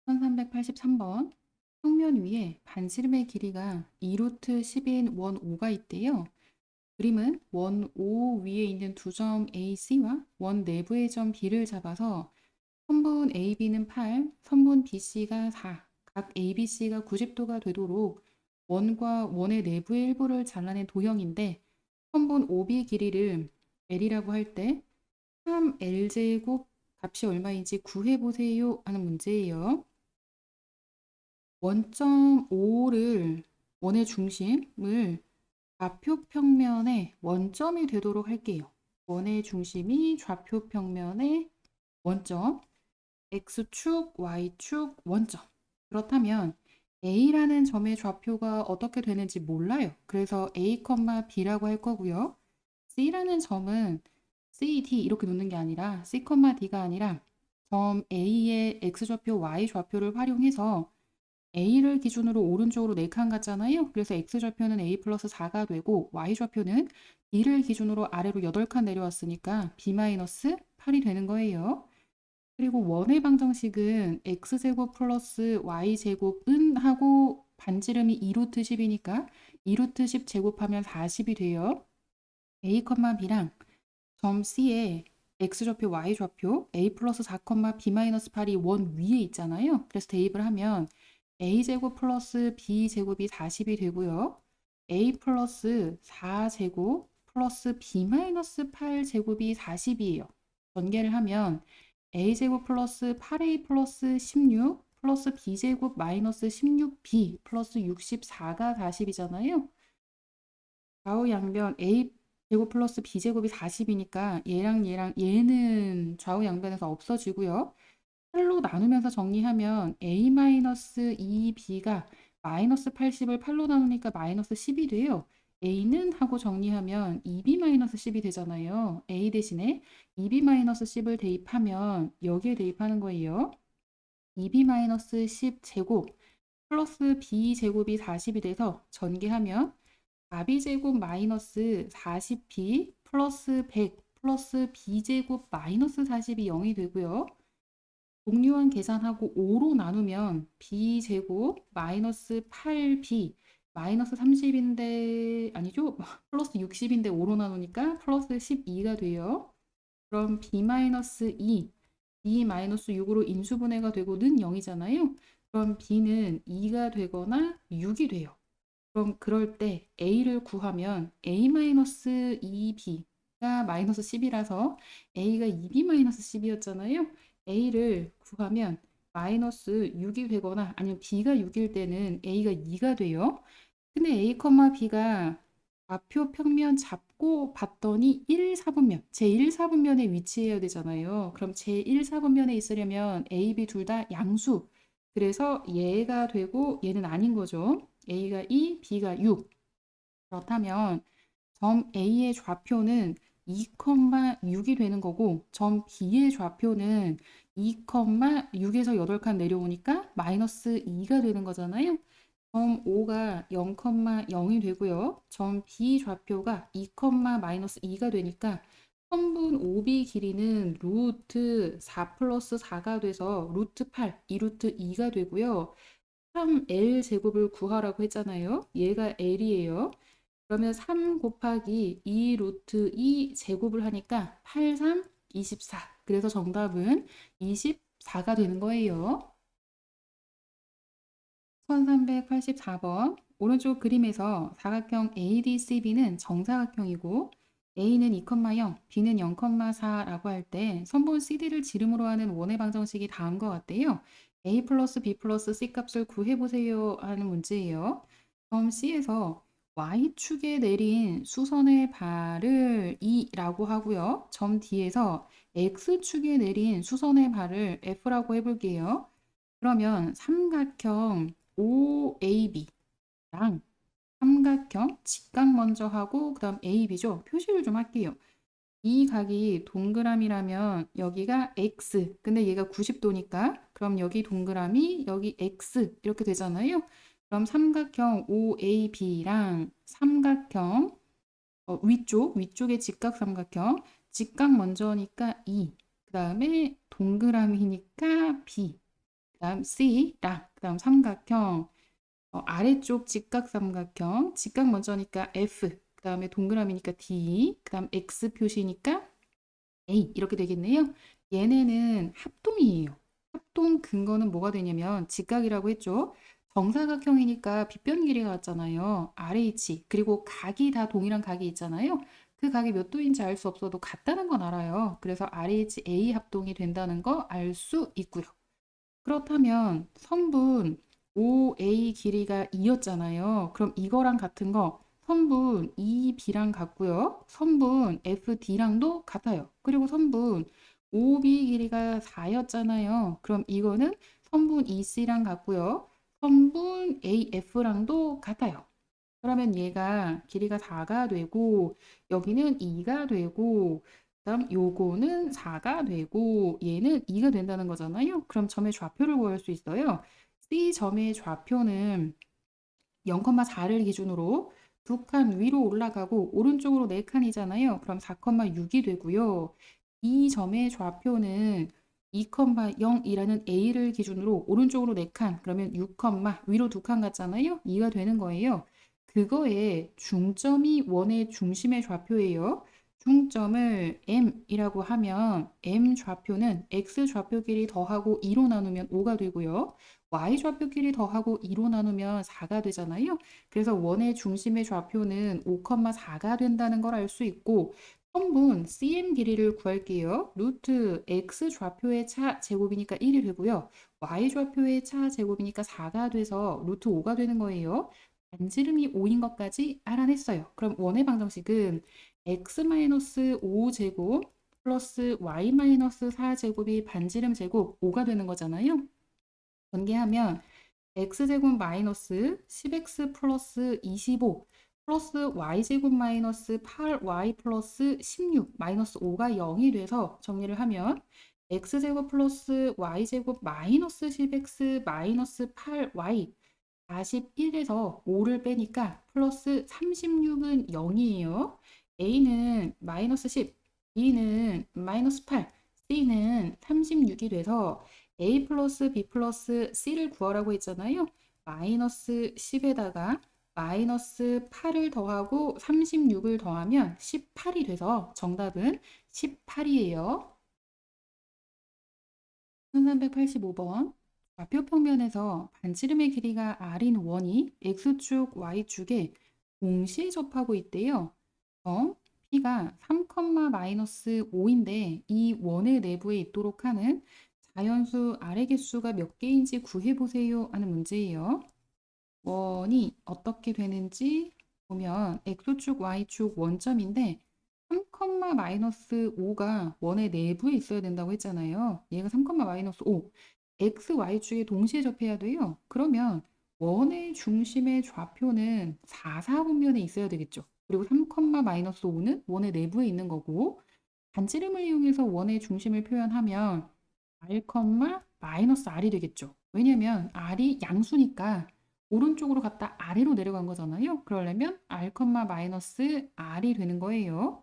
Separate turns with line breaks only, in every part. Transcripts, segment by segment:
1383번 평면 위에 반지름의 길이가 2루트 10인 원 5가 있대요. 그림은 원 O 위에 있는 두 점 AC와 원 내부의 점 B를 잡아서 선분 AB는 8, 선분 BC가 4, 각 ABC가 90도가 되도록 원과 원의 내부의 일부를 잘라낸 도형인데 선분 OB 길이를 L이라고 할 때 3L제곱 값이 얼마인지 구해보세요 하는 문제예요. 원점 O를 원의 중심을 좌표 평면의 원점이 되도록 할게요. 원의 중심이 좌표 평면의 원점, X축, Y축, 원점. 그렇다면 A라는 점의 좌표가 어떻게 되는지 몰라요. 그래서 A, B라고 할 거고요. C라는 점은 C, D 이렇게 놓는 게 아니라 C, D가 아니라 점 A의 X좌표, Y좌표를 활용해서 A를 기준으로 오른쪽으로 4칸 갔잖아요. 그래서 X좌표는 A 플러스 4가 되고 Y좌표는 B를 기준으로 아래로 8칸 내려왔으니까 B 마이너스 8이 되는 거예요. 그리고 원의 방정식은 X제곱 플러스 Y제곱은 하고 반지름이 2루트 10이니까 2루트 10 제곱하면 40이 돼요. A, B랑 점 C에 X좌표, Y좌표 A 플러스 4, B 마이너스 8이 원 위에 있잖아요. 그래서 대입을 하면 A제곱 플러스 B제곱이 40이 되고요. A 플러스 4제곱 플러스 B 마이너스 8제곱이 40이에요. 전개를 하면 A제곱 플러스 8A 플러스 16 플러스 B제곱 마이너스 16B 플러스 64가 40이잖아요. 좌우 양변 A 제곱 플러스 B제곱이 40이니까 얘랑 얘는 좌우 양변에서 없어지고요. 8로 나누면서 정리하면 A-2B가 마이너스 80을 8로 나누니까 마이너스 10이 돼요. A는 하고 정리하면 2B-10이 되잖아요. A 대신에 2B-10을 대입하면 여기에 대입하는 거예요. 2B-10 제곱 플러스 B제곱이 40이 돼서 전개하면 4B제곱 마이너스 40B 플러스 100 플러스 B제곱 마이너스 40이 0이 되고요. 동류한 계산하고 5로 나누면 B제곱 마이너스 8B 마이너스 30인데 아니죠? 플러스 60인데 5로 나누니까 플러스 12가 돼요. 그럼 B 마이너스 2 B 마이너스 6으로 인수분해가 되고 는 0이잖아요. 그럼 B는 2가 되거나 6이 돼요. 그럼 그럴 때 A를 구하면 A-2B가 마이너스 10이라서 A가 2B-10이었잖아요. A를 구하면 마이너스 6이 되거나 아니면 B가 6일 때는 A가 2가 돼요. 근데 A, B가 좌표 평면 잡고 봤더니 1, 4분면, 제1, 4분면에 위치해야 되잖아요. 그럼 제1, 4분면에 있으려면 A, B 둘 다 양수. 그래서 얘가 되고 얘는 아닌 거죠. A가 2, B가 6. 그렇다면 점 A의 좌표는 2,6이 되는 거고 점 B의 좌표는 2,6에서 8칸 내려오니까 마이너스 2가 되는 거잖아요. 점 O가 0,0이 되고요. 점 B 좌표가 2, 마이너스 2가 되니까 선분 OB 길이는 루트 4 플러스 4가 돼서 루트 8, 2루트 2가 되고요. 3L 제곱을 구하라고 했잖아요. 얘가 L이에요. 그러면 3 곱하기 2 루트 2 제곱을 하니까 8, 3, 24. 그래서 정답은 24가 되는 거예요. 1384번 오른쪽 그림에서 사각형 ADCB는 정사각형이고 A는 2,0, B는 0,4라고 할 때 선분 CD를 지름으로 하는 원의 방정식이 다음과 같대요. A 플러스 B 플러스 C 값을 구해보세요 하는 문제예요. 점 C에서 Y축에 내린 수선의 발을 E라고 하고요. 점 D에서 X축에 내린 수선의 발을 F라고 해볼게요. 그러면 삼각형 OAB랑 삼각형 직각 먼저 하고 그 다음 AB죠. 표시를 좀 할게요. 이 각이 동그라미라면 여기가 X 근데 얘가 90도니까 그럼 여기 동그라미 여기 X 이렇게 되잖아요. 그럼 삼각형 OAB랑 삼각형 위쪽에 직각 삼각형 직각 먼저니까 E 그 다음에 동그라미니까 B 그다음 C랑 그다음 삼각형 아래쪽 직각삼각형 직각 먼저니까 F 그다음에 동그라미니까 D 그다음 X 표시니까 A 이렇게 되겠네요. 얘네는 합동이에요. 합동 근거는 뭐가 되냐면 직각이라고 했죠. 정사각형이니까 빗변 길이가 같잖아요. RH 그리고 각이 다 동일한 각이 있잖아요. 그 각이 몇 도인지 알 수 없어도 같다는 건 알아요. 그래서 RHA 합동이 된다는 거 알 수 있고요. 그렇다면 선분 OA 길이가 2였잖아요. 그럼 이거랑 같은 거 선분 EB랑 같고요. 선분 FD랑도 같아요. 그리고 선분 OB 길이가 4였잖아요. 그럼 이거는 선분 EC랑 같고요. 선분 AF랑도 같아요. 그러면 얘가 길이가 4가 되고 여기는 2가 되고 그다음 요거는 4가 되고 얘는 2가 된다는 거잖아요. 그럼 점의 좌표를 구할 수 있어요. C 점의 좌표는 0,4를 기준으로 두 칸 위로 올라가고 오른쪽으로 4칸이잖아요. 그럼 4,6이 되고요. 이 점의 좌표는 2,0이라는 A를 기준으로 오른쪽으로 4칸 그러면 6, 위로 2칸 같잖아요. 2가 되는 거예요. 그거에 중점이 원의 중심의 좌표예요. 중점을 M이라고 하면 M 좌표는 X 좌표 길이 더하고 2로 나누면 5가 되고요. Y 좌표 길이 더하고 2로 나누면 4가 되잖아요. 그래서 원의 중심의 좌표는 5,4가 된다는 걸 알 수 있고 선분 CM 길이를 구할게요. 루트 X 좌표의 차 제곱이니까 1이 되고요. Y 좌표의 차 제곱이니까 4가 돼서 루트 5가 되는 거예요. 반지름이 5인 것까지 알아냈어요. 그럼 원의 방정식은 x-5제곱 플러스 y-4제곱이 반지름 제곱 5가 되는 거잖아요. 전개하면 x제곱 마이너스 10x 플러스 25 플러스 y제곱 마이너스 8y 플러스 16 마이너스 5가 0이 돼서 정리를 하면 x제곱 플러스 y제곱 마이너스 10x 마이너스 8y 41에서 5를 빼니까 플러스 36은 0이에요. A는 마이너스 10, B는 마이너스 8, C는 36이 돼서 A 플러스 B 플러스 C를 구하라고 했잖아요. 마이너스 10에다가 마이너스 8을 더하고 36을 더하면 18이 돼서 정답은 18이에요. 1385번. 좌표 평면에서 반지름의 길이가 r인 원이 x축, y축에 동시에 접하고 있대요. P가 3,-5인데 이 원의 내부에 있도록 하는 자연수 R의 개수가 몇 개인지 구해보세요 하는 문제예요. 원이 어떻게 되는지 보면 x축, y축 원점인데 3,-5가 원의 내부에 있어야 된다고 했잖아요. 얘가 3,-5 x, y축에 동시에 접해야 돼요. 그러면 원의 중심의 좌표는 4, 4분면에 있어야 되겠죠. 그리고 3,-5는 원의 내부에 있는 거고 반지름을 이용해서 원의 중심을 표현하면 r, -r이 되겠죠. 왜냐면 r이 양수니까 오른쪽으로 갔다 아래로 내려간 거잖아요. 그러려면 r, -r이 되는 거예요.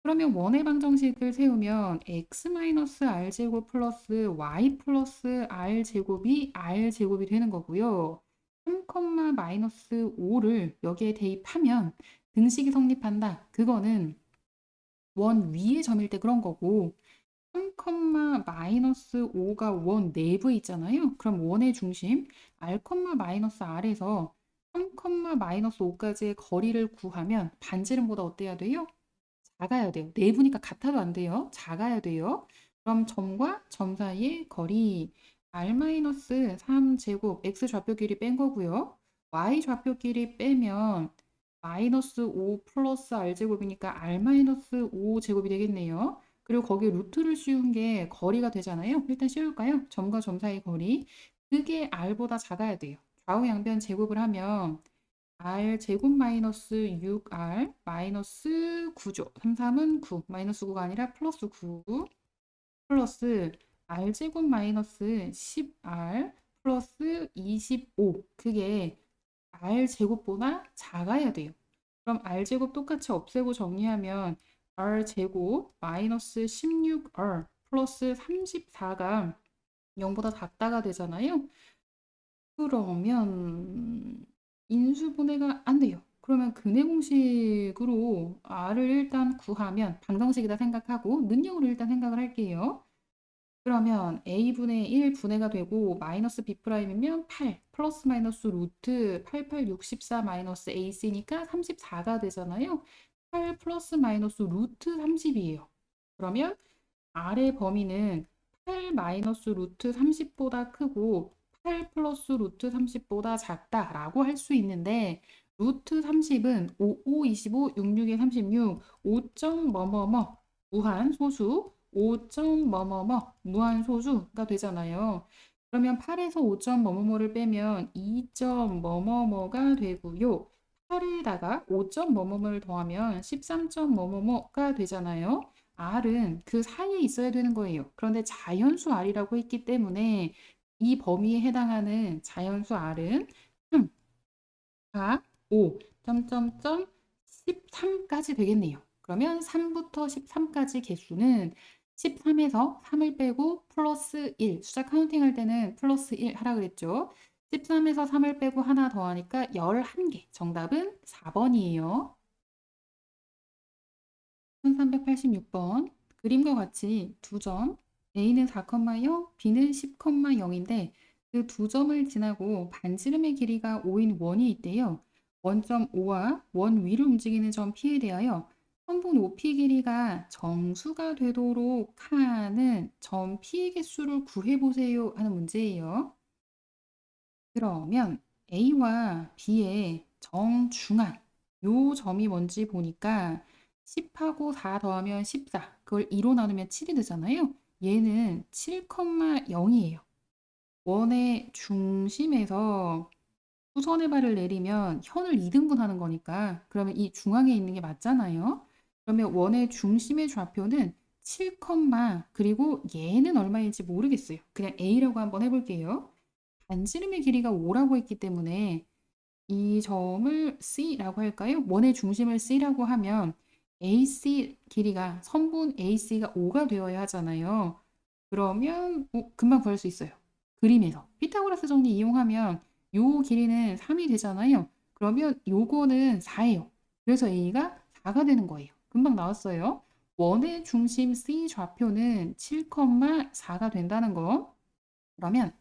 그러면 원의 방정식을 세우면 x-r 제곱 플러스 y 플러스 r 제곱이 r 제곱이 되는 거고요. 3,-5를 여기에 대입하면 등식이 성립한다. 그거는 원 위의 점일 때 그런 거고 3,-5가 원 내부에 있잖아요. 그럼 원의 중심 r,-r에서 3,-5까지의 거리를 구하면 반지름보다 어때야 돼요? 작아야 돼요. 내부니까 같아도 안 돼요. 작아야 돼요. 그럼 점과 점 사이의 거리 r-3제곱 x 좌표 길이 뺀 거고요. y 좌표 길이 빼면 마이너스 5 플러스 r제곱이니까 r-5 제곱이 되겠네요. 그리고 거기에 루트를 씌운 게 거리가 되잖아요. 일단 씌울까요? 점과 점 사이 거리. 그게 r보다 작아야 돼요. 좌우 양변 제곱을 하면 r 제곱 마이너스 6r 마이너스 9죠. 3, 3은 9. 마이너스 9가 아니라 플러스 9 플러스 r 제곱 마이너스 10r 플러스 25. 그게 r 제곱보다 작아야 돼요. 그럼 r 제곱 똑같이 없애고 정리하면 r 제곱 마이너스 16r 플러스 34가 0보다 작다가 되잖아요. 그러면 인수분해가 안 돼요. 그러면 근해 공식으로 r을 일단 구하면 방정식이다 생각하고 능력으로 일단 생각을 할게요. 그러면 a분의 1 분해가 되고 마이너스 b'이면 8 플러스 마이너스 루트 88, 64 마이너스 ac니까 34가 되잖아요. 8 플러스 마이너스 루트 30이에요. 그러면 r의 범위는 8 마이너스 루트 30보다 크고 8 플러스 루트 30보다 작다라고 할 수 있는데 루트 30은 5, 5, 25, 6, 6에 36, 5점 뭐뭐뭐 무한 소수, 5점 뭐뭐뭐 무한 소수가 되잖아요. 그러면 8에서 5점 뭐뭐뭐를 빼면 2점 뭐뭐뭐가 되고요. 8에다가 5점 뭐뭐뭐를 더하면 13점 뭐뭐뭐가 되잖아요. R은 그 사이에 있어야 되는 거예요. 그런데 자연수 R이라고 했기 때문에 이 범위에 해당하는 자연수 R은 4, 5, 점점점 13까지 되겠네요. 그러면 3부터 13까지 개수는 13에서 3을 빼고 플러스 1, 숫자 카운팅 할 때는 플러스 1 하라 그랬죠. 13에서 3을 빼고 하나 더하니까 11개. 정답은 4번이에요. 1386번. 그림과 같이 두 점, A는 4,0, B는 10,0인데 그 두 점을 지나고 반지름의 길이가 5인 원이 있대요. 원점 O와 원 위를 움직이는 점 P에 대하여 선분 OP 길이가 정수가 되도록 하는 점 P의 개수를 구해보세요 하는 문제예요. 그러면 A와 B의 정중앙 요 점이 뭔지 보니까 10하고 4 더하면 14 그걸 2로 나누면 7이 되잖아요. 얘는 7,0이에요. 원의 중심에서 후선의 발을 내리면 현을 2등분하는 거니까 그러면 이 중앙에 있는 게 맞잖아요. 그러면 원의 중심의 좌표는 7, 그리고 얘는 얼마인지 모르겠어요. 그냥 A라고 한번 해볼게요. 반지름의 길이가 5라고 했기 때문에 이 점을 C라고 할까요? 원의 중심을 C라고 하면 AC 길이가 선분 AC가 5가 되어야 하잖아요. 그러면 금방 구할 수 있어요. 그림에서. 피타고라스 정리 이용하면 요 길이는 3이 되잖아요. 그러면 요거는 4예요. 그래서 A가 4가 되는 거예요. 금방 나왔어요. 원의 중심 C 좌표는 7,4가 된다는 거. 그러면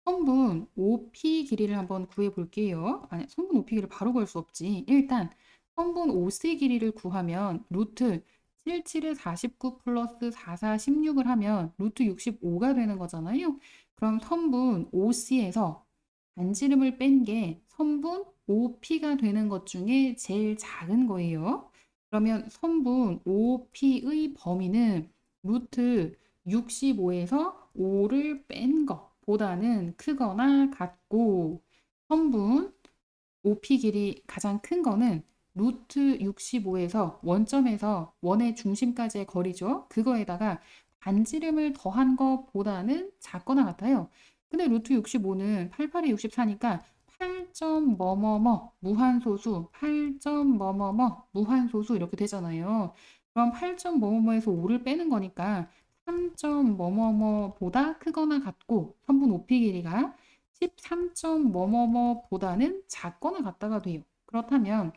선분 OP 길이를 한번 구해 볼게요. 아니, 선분 OP 길이를 바로 구할 수 없지. 일단 선분 OC 길이를 구하면 루트 77에 49 플러스 44, 16을 하면 루트 65가 되는 거잖아요. 그럼 선분 OC에서 반지름을 뺀 게 선분 OP가 되는 것 중에 제일 작은 거예요. 그러면 선분 OP의 범위는 루트 65에서 5를 뺀 것보다는 크거나 같고 선분 OP 길이 가장 큰 거는 루트 65에서 원점에서 원의 중심까지의 거리죠. 그거에다가 반지름을 더한 것보다는 작거나 같아요. 근데 루트 65는 88에 64니까 8점 뭐뭐뭐 무한소수 8점 뭐뭐뭐 무한소수 이렇게 되잖아요. 그럼 8점 뭐뭐뭐에서 5를 빼는 거니까 3점 뭐뭐뭐보다 크거나 같고 선분 OP 길이가 13점 뭐뭐뭐보다는 작거나 같다가 돼요. 그렇다면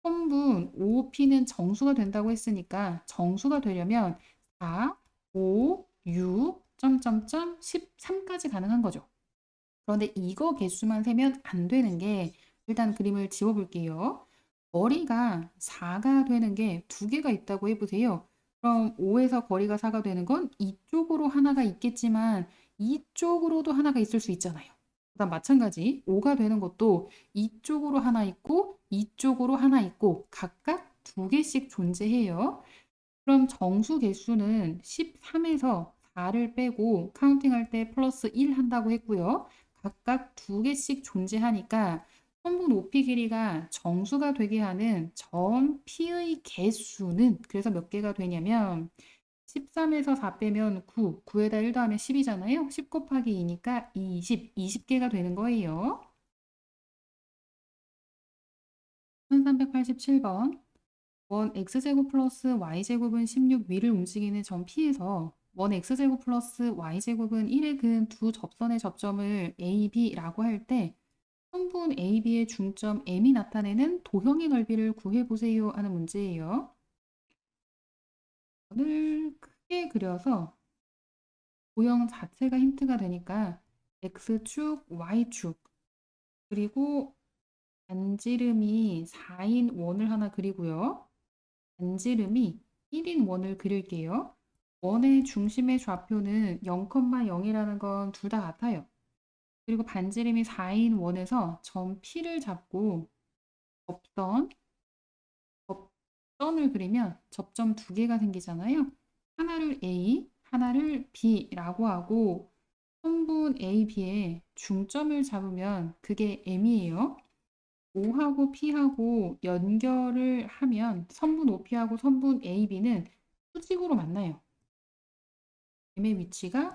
선분 OP는 정수가 된다고 했으니까 정수가 되려면 4, 5, 6, 점점점 13까지 가능한 거죠. 그런데 이거 개수만 세면 안 되는 게 일단 그림을 지워 볼게요. 거리가 4가 되는 게 두 개가 있다고 해보세요. 그럼 5에서 거리가 4가 되는 건 이쪽으로 하나가 있겠지만 이쪽으로도 하나가 있을 수 있잖아요. 그다음 마찬가지 5가 되는 것도 이쪽으로 하나 있고 이쪽으로 하나 있고 각각 두 개씩 존재해요. 그럼 정수 개수는 13에서 4를 빼고 카운팅할 때 플러스 1 한다고 했고요. 각각 두 개씩 존재하니까 선분 OP 길이가 정수가 되게 하는 점 P의 개수는 그래서 몇 개가 되냐면 13에서 4 빼면 9, 9에다 1 더하면 10이잖아요. 10 곱하기 2니까 20, 20개가 되는 거예요. 1387번 원 x제곱 플러스 y제곱은 16 위를 움직이는 점 P에서 원 x제곱 플러스 y제곱은 1의 근 두 접선의 접점을 A, B라고 할 때 성분 A, B의 중점 M이 나타내는 도형의 넓이를 구해보세요 하는 문제예요. 을 크게 그려서 도형 자체가 힌트가 되니까 X축, Y축, 그리고 반지름이 4인 원을 하나 그리고요. 반지름이 1인 원을 그릴게요. 원의 중심의 좌표는 0,0이라는 건 둘 다 같아요. 그리고 반지름이 4인 원에서 점 P를 잡고 접선, 접선을 그리면 접점 두 개가 생기잖아요. 하나를 A, 하나를 B라고 하고 성분 A, B의 중점을 잡으면 그게 M이에요. O하고 P하고 연결을 하면 선분 OP하고 선분 AB는 수직으로 만나요. M의 위치가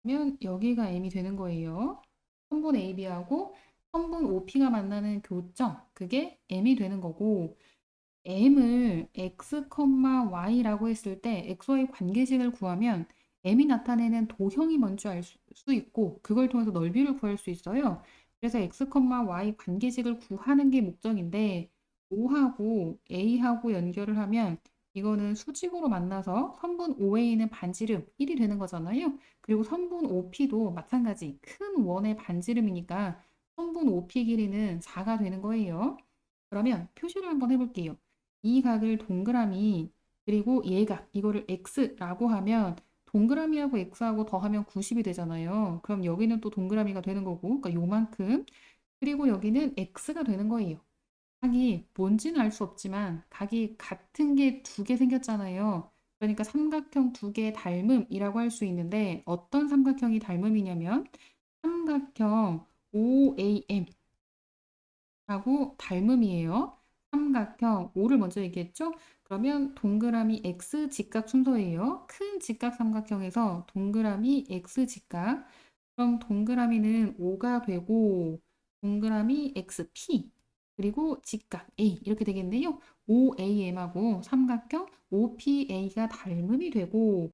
면 여기가 M이 되는 거예요. 선분 AB하고 선분 OP가 만나는 교점, 그게 M이 되는 거고 M을 x, y라고 했을 때 xy 관계식을 구하면 M이 나타내는 도형이 뭔지 알 수 있고 그걸 통해서 넓이를 구할 수 있어요. 그래서 x, y 관계식을 구하는 게 목적인데 O하고 A하고 연결을 하면 이거는 수직으로 만나서 선분 OA는 반지름 1이 되는 거잖아요. 그리고 선분 OP도 마찬가지 큰 원의 반지름이니까 선분 OP 길이는 4가 되는 거예요. 그러면 표시를 한번 해볼게요. 이 각을 동그라미 그리고 얘가 이거를 x라고 하면 동그라미하고 x하고 더하면 90이 되잖아요. 그럼 여기는 또 동그라미가 되는 거고 그러니까 요만큼 그리고 여기는 x가 되는 거예요. 각이 뭔지는 알 수 없지만 각이 같은 게 두 개 생겼잖아요. 그러니까 삼각형 두 개 닮음이라고 할 수 있는데 어떤 삼각형이 닮음이냐면 삼각형 OAM 하고 닮음이에요. 삼각형 O를 먼저 얘기했죠? 그러면 동그라미 X 직각 순서예요. 큰 직각 삼각형에서 동그라미 X 직각. 그럼 동그라미는 O가 되고 동그라미 XP 그리고 직각 A 이렇게 되겠네요. OAM하고 삼각형 OPA가 닮음이 되고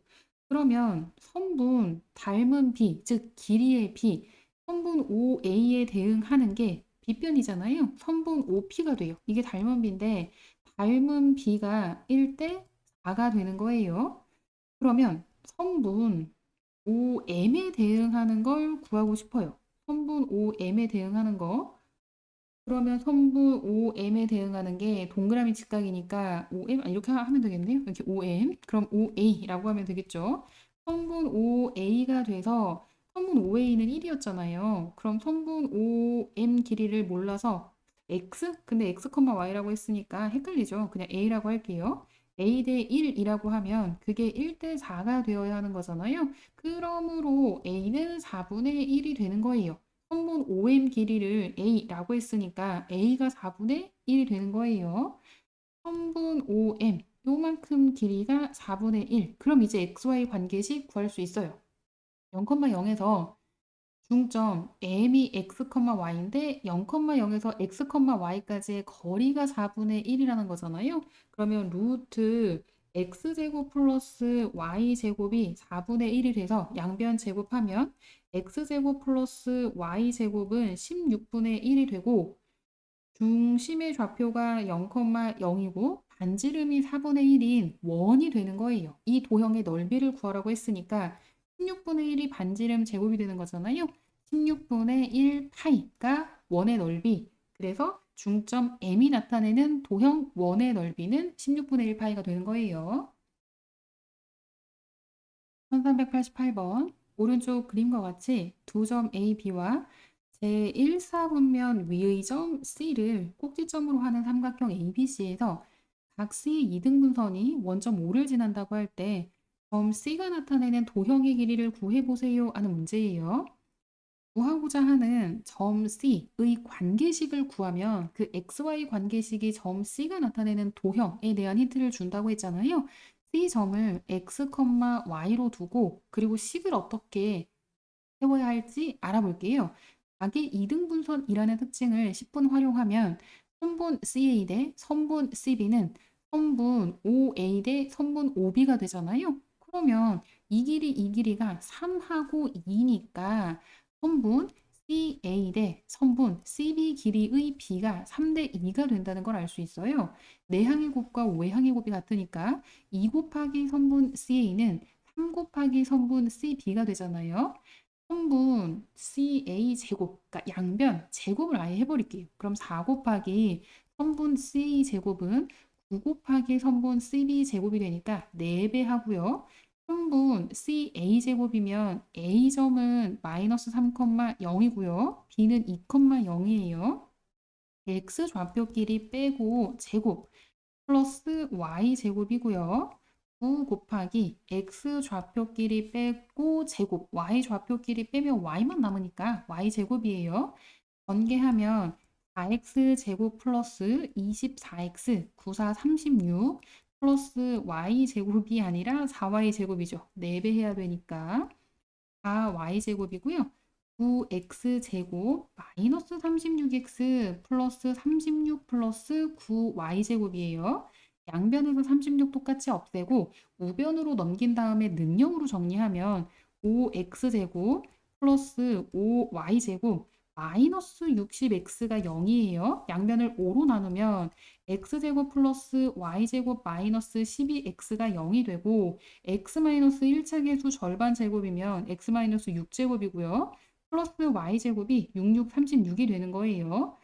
그러면 선분 닮은 B 즉 길이의 B 선분 OA에 대응하는 게 B변이잖아요. 선분 OP가 돼요. 이게 닮은 B인데 닮은 B가 1대 4가 되는 거예요. 그러면 선분 OM에 대응하는 걸 구하고 싶어요. 선분 OM에 대응하는 거. 그러면 선분 OM에 대응하는 게 동그라미 직각이니까 OM 이렇게 하면 되겠네요. 이렇게 OM. 그럼 OA라고 하면 되겠죠. 선분 OA가 돼서 선분 OA는 1이었잖아요. 그럼 선분 OM 길이를 몰라서 X? 근데 X, Y라고 했으니까 헷갈리죠. 그냥 A라고 할게요. A 대 1이라고 하면 그게 1대 4가 되어야 하는 거잖아요. 그러므로 A는 4분의 1이 되는 거예요. 선분 OM 길이를 A라고 했으니까 A가 4분의 1이 되는 거예요. 선분 OM 요만큼 길이가 4분의 1. 그럼 이제 XY 관계식 구할 수 있어요. 0,0에서 중점 M이 x, y인데 0,0에서 x, y까지의 거리가 4분의 1이라는 거잖아요. 그러면 루트 x제곱 플러스 y제곱이 4분의 1이 돼서 양변 제곱하면 x제곱 플러스 y제곱은 16분의 1이 되고 중심의 좌표가 0,0이고 반지름이 4분의 1인 원이 되는 거예요. 이 도형의 넓이를 구하라고 했으니까 16분의 1이 반지름 제곱이 되는 거잖아요. 16분의 1 파이가 원의 넓이. 그래서 중점 M이 나타내는 도형 원의 넓이는 16분의 1 파이가 되는 거예요. 1388번 오른쪽 그림과 같이 두 점 A, B와 제1사분면 위의 점 C를 꼭지점으로 하는 삼각형 ABC에서 각 C의 이등분선이 원점 O를 지난다고 할 때 점 C가 나타내는 도형의 길이를 구해보세요 하는 문제예요. 구하고자 하는 점 C의 관계식을 구하면 그 XY 관계식이 점 C가 나타내는 도형에 대한 힌트를 준다고 했잖아요. C점을 X, Y로 두고 그리고 식을 어떻게 세워야 할지 알아볼게요. 각의 이등분선이라는 특징을 10분 활용하면 선분 CA 대 선분 CB는 선분 OA 대 선분 OB가 되잖아요. 그러면 이 길이가 3하고 2니까 선분 CA 대 선분 CB 길이의 B가 3대 2가 된다는 걸 알 수 있어요. 내항의 곱과 외항의 곱이 같으니까 2 곱하기 선분 CA는 3 곱하기 선분 CB가 되잖아요. 선분 CA 제곱, 그러니까 양변 제곱을 아예 해버릴게요. 그럼 4 곱하기 선분 CA 제곱은 9 곱하기 선분 CB 제곱이 되니까 4배 하고요. 선분 CA 제곱이면 A점은 마이너스 3,0이고요. B는 2,0이에요. X 좌표끼리 빼고 제곱 플러스 Y 제곱이고요. 9 곱하기 X 좌표끼리 빼고 제곱 Y 좌표끼리 빼면 Y만 남으니까 Y 제곱이에요. 전개하면 4x 제곱 플러스 24x 94 36 플러스 y 제곱이 아니라 4y 제곱이죠. 4배 해야 되니까 4y 제곱이고요. 9x 제곱 마이너스 36x 플러스 36 플러스 9y 제곱이에요. 양변에서 36 똑같이 없애고 우변으로 넘긴 다음에 능형으로 정리하면 5x 제곱 플러스 5y 제곱 마이너스 60x가 0이에요. 양변을 5로 나누면 x제곱 플러스 y제곱 마이너스 12x가 0이 되고 x 마이너스 1차 계수 절반 제곱이면 x 마이너스 6제곱이고요. 플러스 y제곱이 66, 36이 되는 거예요.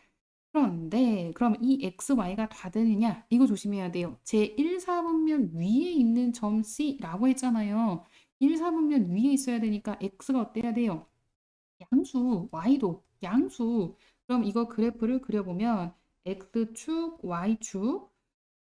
그런데 그럼 이 x, y가 다 되느냐? 이거 조심해야 돼요. 제 1사분면 위에 있는 점 C라고 했잖아요. 1사분면 위에 있어야 되니까 x가 어때야 돼요? 양수, y도 양수. 그럼 이거 그래프를 그려보면 x축, y축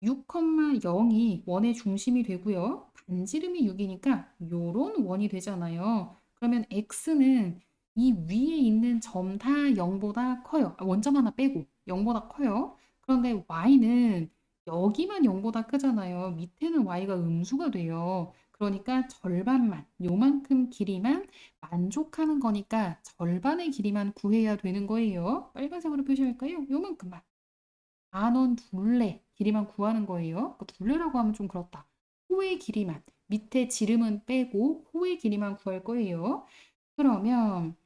6,0이 원의 중심이 되고요. 반지름이 6이니까 요런 원이 되잖아요. 그러면 x는 이 위에 있는 점 다 0보다 커요. 원점 하나 빼고 0보다 커요. 그런데 y는 여기만 0보다 크잖아요. 밑에는 y가 음수가 돼요. 그러니까 절반만, 요만큼 길이만 만족하는 거니까 절반의 길이만 구해야 되는 거예요. 빨간색으로 표시할까요? 요만큼만. 반원 둘레 길이만 구하는 거예요. 그 둘레라고 하면 좀 그렇다. 호의 길이만, 밑에 지름은 빼고 호의 길이만 구할 거예요. 그러면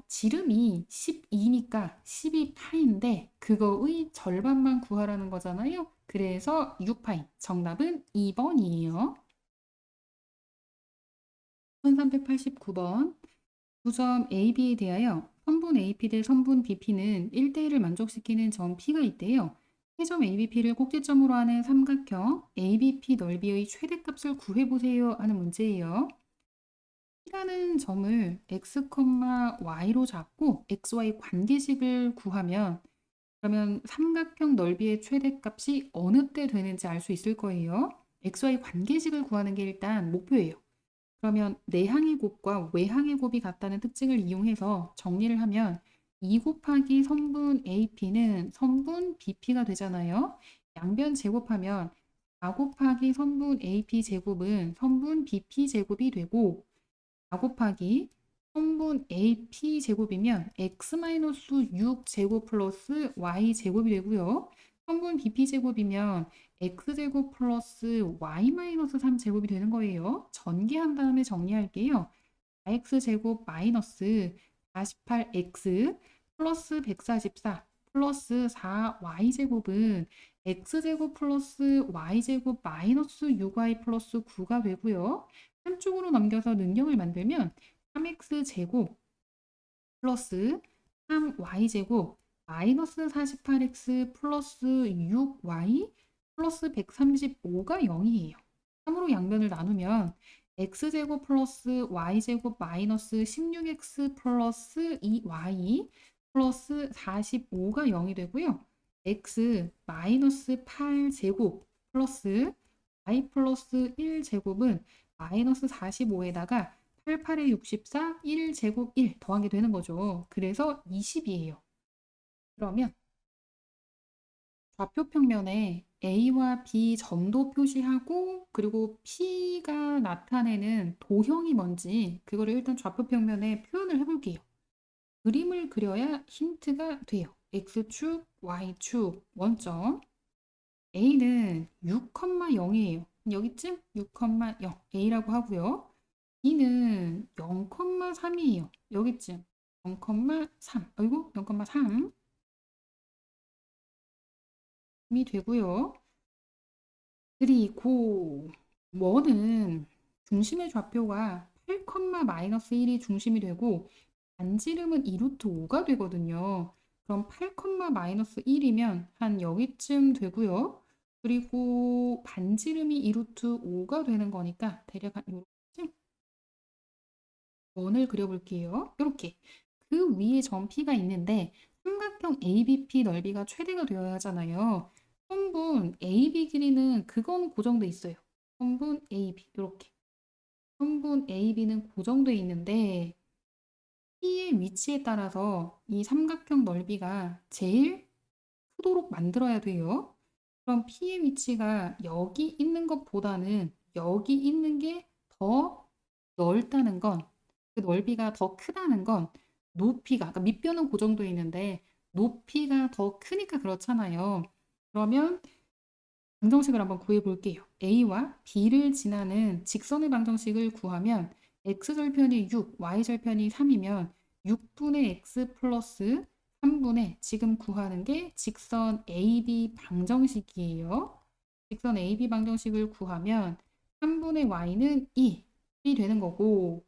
지름이 12니까 12파인데 그거의 절반만 구하라는 거잖아요. 그래서 6파이. 정답은 2번이에요. 1389번. 구점 AB에 대하여 선분 AP 대 선분 BP는 1대1을 만족시키는 점 P가 있대요. 해점 ABP를 꼭지점으로 하는 삼각형 ABP 넓이의 최대값을 구해보세요 하는 문제예요. P라는 점을 X, Y로 잡고 XY 관계식을 구하면 그러면 삼각형 넓이의 최대값이 어느 때 되는지 알 수 있을 거예요. XY 관계식을 구하는 게 일단 목표예요. 그러면 내항의 곱과 외항의 곱이 같다는 특징을 이용해서 정리를 하면 2 곱하기 선분 AP는 선분 BP가 되잖아요. 양변 제곱하면 4 곱하기 선분 AP 제곱은 선분 BP 제곱이 되고 4 곱하기 선분 AP 제곱이면 x-6 제곱 플러스 y 제곱이 되고요. 선분 BP 제곱이면 x제곱 플러스 y-3 제곱이 되는 거예요. 전개한 다음에 정리할게요. 4x제곱 마이너스 48x 플러스 144 플러스 4y제곱은 x제곱 플러스 y제곱 마이너스 6y 플러스 9가 되고요. 한쪽으로 넘겨서 능력을 만들면 3x제곱 플러스 3y제곱 마이너스 48x 플러스 6y 플러스 135가 0이에요. 3으로 양변을 나누면 x제곱 플러스 y제곱 마이너스 16x 플러스 2y 플러스 45가 0이 되고요. x 마이너스 8제곱 플러스 y 플러스 1제곱은 마이너스 45에다가 8, 8에 64, 1제곱 1 더하게 되는 거죠. 그래서 20이에요. 그러면 좌표 평면에 A와 B 점도 표시하고 그리고 P가 나타내는 도형이 뭔지 그거를 일단 좌표 평면에 표현을 해볼게요. 그림을 그려야 힌트가 돼요. X축, Y축, 원점. A는 6,0이에요. 여기쯤 6,0 A라고 하고요. B는 0,3이에요. 여기쯤 0,3. 아이고, 0,3이 되고요. 그리고 원은 중심의 좌표가 8,-1이 중심이 되고 반지름은 2루트 5가 되거든요. 그럼 8,-1이면 한 여기쯤 되고요. 그리고 반지름이 2루트 5가 되는 거니까 대략 한 요쯤 원을 그려볼게요. 이렇게 그 위에 점 P가 있는데 삼각형 ABP 넓이가 최대가 되어야 하잖아요. 선분 AB 길이는 그건 고정돼 있어요. 선분 AB 이렇게 선분 AB는 고정돼 있는데 P의 위치에 따라서 이 삼각형 넓이가 제일 크도록 만들어야 돼요. 그럼 P의 위치가 여기 있는 것보다는 여기 있는 게 더 넓다는 건, 그 넓이가 더 크다는 건 높이가, 그러니까 밑변은 고정돼 있는데 높이가 더 크니까 그렇잖아요. 그러면 방정식을 한번 구해 볼게요. A와 B를 지나는 직선의 방정식을 구하면 x절편이 6, y절편이 3이면 6분의 x 플러스 3분의 지금 구하는 게 직선 AB 방정식이에요. 직선 AB 방정식을 구하면 3분의 y는 2이 되는 거고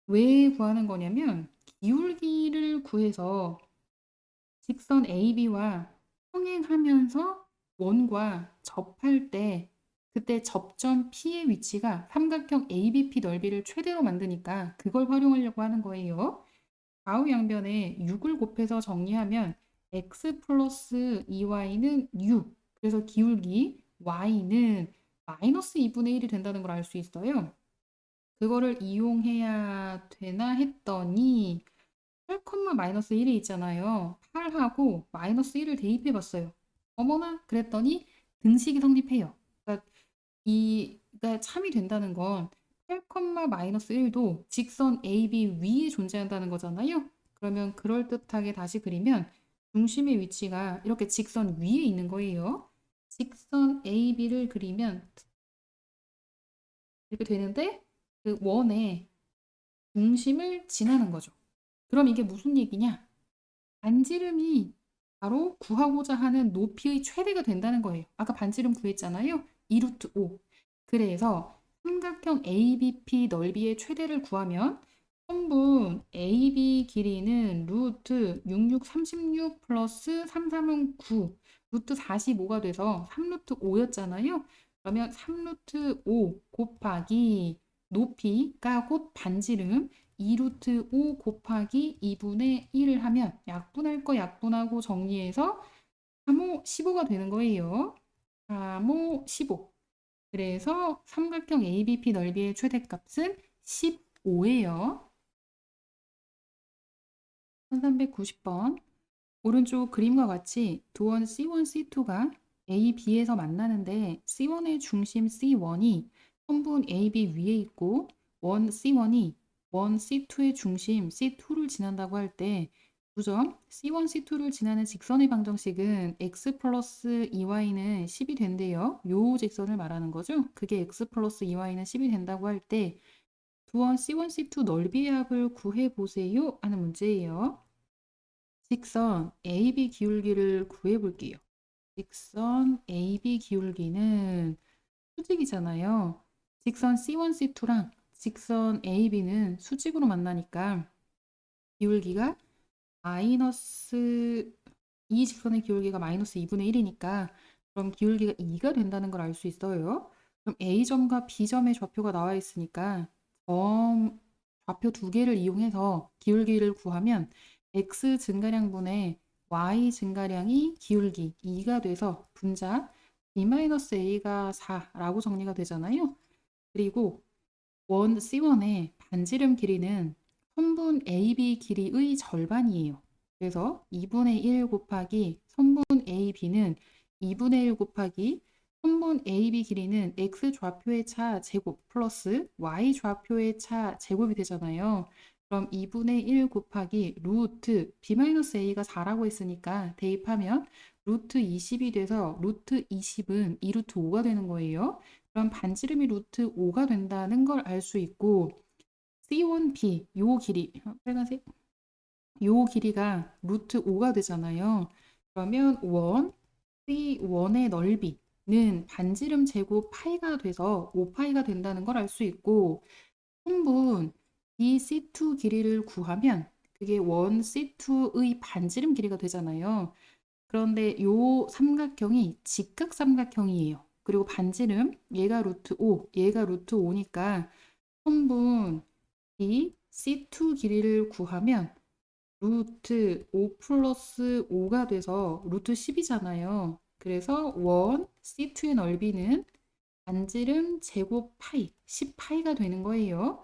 왜 구하는 거냐면 기울기를 구해서 직선 AB와 평행하면서 원과 접할 때 그때 접점 P의 위치가 삼각형 ABP 넓이를 최대로 만드니까 그걸 활용하려고 하는 거예요. 좌우 양변에 6을 곱해서 정리하면 x 플러스 2y는 6. 그래서 기울기 y는 마이너스 2분의 1이 된다는 걸 알 수 있어요. 그거를 이용해야 되나 했더니 8,-1이 있잖아요. 8하고 마이너스 1을 대입해 봤어요. 어머나 그랬더니 등식이 성립해요. 그러니까 이가 참이 된다는 건 8,-1도 직선 AB 위에 존재한다는 거잖아요. 그러면 그럴듯하게 다시 그리면 중심의 위치가 이렇게 직선 위에 있는 거예요. 직선 AB를 그리면 이렇게 되는데 그 원의 중심을 지나는 거죠. 그럼 이게 무슨 얘기냐? 반지름이 바로 구하고자 하는 높이의 최대가 된다는 거예요. 아까 반지름 구했잖아요. 2루트 5. 그래서 삼각형 ABP 넓이의 최대를 구하면 선분 AB 길이는 루트 66, 36 플러스 3, 3은 9. 루트 45가 돼서 3루트 5였잖아요. 그러면 3루트 5 곱하기 높이가 곧 반지름 2루트 5 곱하기 2분의 1을 하면 약분할 거 약분하고 정리해서 3호 15가 되는 거예요. 3호 15. 그래서 삼각형 ABP 넓이의 최대값은 15예요. 1390번. 오른쪽 그림과 같이 두원 C1, C2가 A, B에서 만나는데 C1의 중심 C1이 선분 AB 위에 있고 원 C1이 원 C2의 중심 C2를 지난다고 할 때 두 점 C1, C2를 지나는 직선의 방정식은 x 플러스 2y는 10이 된대요. 요 직선을 말하는 거죠. 그게 x 플러스 2y는 10이 된다고 할 때 두원 C1, C2 넓이의 합을 구해보세요 하는 문제예요. 직선 AB 기울기를 구해볼게요. 직선 AB 기울기는 수직이잖아요. 직선 C1, C2랑 직선 AB는 수직으로 만나니까 기울기가 마이너스 이 직선의 기울기가 마이너스 2분의 1이니까 그럼 기울기가 2가 된다는 걸 알 수 있어요. 그럼 A점과 B점의 좌표가 나와 있으니까 점 좌표 두 개를 이용해서 기울기를 구하면 x 증가량분의 y 증가량이 기울기 2가 돼서 분자 b-a가 4라고 정리가 되잖아요. 그리고 원 C1의 반지름 길이는 선분 AB 길이의 절반이에요. 그래서 2분의 1 곱하기 선분 AB는 2분의 1 곱하기 선분 AB 길이는 x 좌표의 차 제곱 플러스 y 좌표의 차 제곱이 되잖아요. 그럼 2분의 1 곱하기 루트 b-a가 4라고 했으니까 대입하면 루트 20이 돼서 루트 20은 2 루트 5가 되는 거예요. 그럼 반지름이 루트 5가 된다는 걸 알 수 있고 C1B 요 길이 빨간색 요 길이가 루트 5가 되잖아요. 그러면 C1의 넓이는 반지름 제곱 파이가 돼서 5파이가 된다는 걸 알 수 있고 통분 이 C2 길이를 구하면 그게 원 C2의 반지름 길이가 되잖아요. 그런데 요 삼각형이 직각 삼각형이에요. 그리고 반지름 얘가 루트 5, 얘가 루트 5니까 통분 이 C2 길이를 구하면 루트 5 플러스 5가 돼서 루트 10이잖아요. 그래서 원 C2의 넓이는 반지름 제곱 파이, 10파이가 되는 거예요.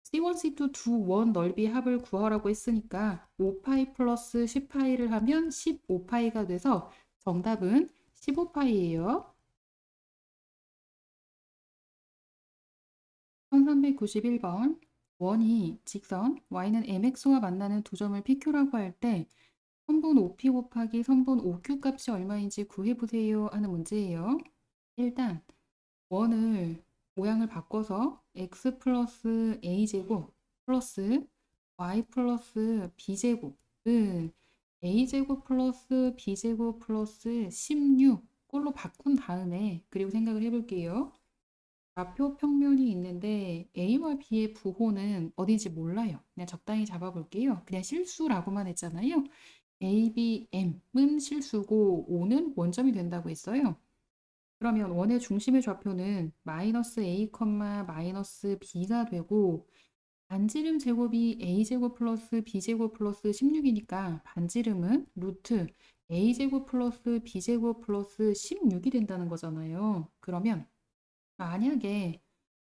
C1, C2 두 원 넓이 합을 구하라고 했으니까 5파이 플러스 10파이를 하면 15파이가 돼서 정답은 15파이예요. 1391번 원이 직선 y는 mx와 만나는 두 점을 PQ라고 할 때 선분 OP 곱하기 선분 OQ 값이 얼마인지 구해보세요 하는 문제예요. 일단 원을 모양을 바꿔서 x 플러스 a제곱 플러스 y 플러스 b제곱은 a제곱 플러스 b제곱 플러스 16 꼴로 바꾼 다음에 그리고 생각을 해볼게요. 좌표 평면이 있는데 A와 B의 부호는 어딘지 몰라요. 그냥 적당히 잡아볼게요. 그냥 실수라고만 했잖아요. A, B, M은 실수고 O는 원점이 된다고 했어요. 그러면 원의 중심의 좌표는 마이너스 A, 마이너스 B가 되고 반지름 제곱이 A제곱 플러스 B제곱 플러스 16이니까 반지름은 루트 A제곱 플러스 B제곱 플러스 16이 된다는 거잖아요. 그러면 만약에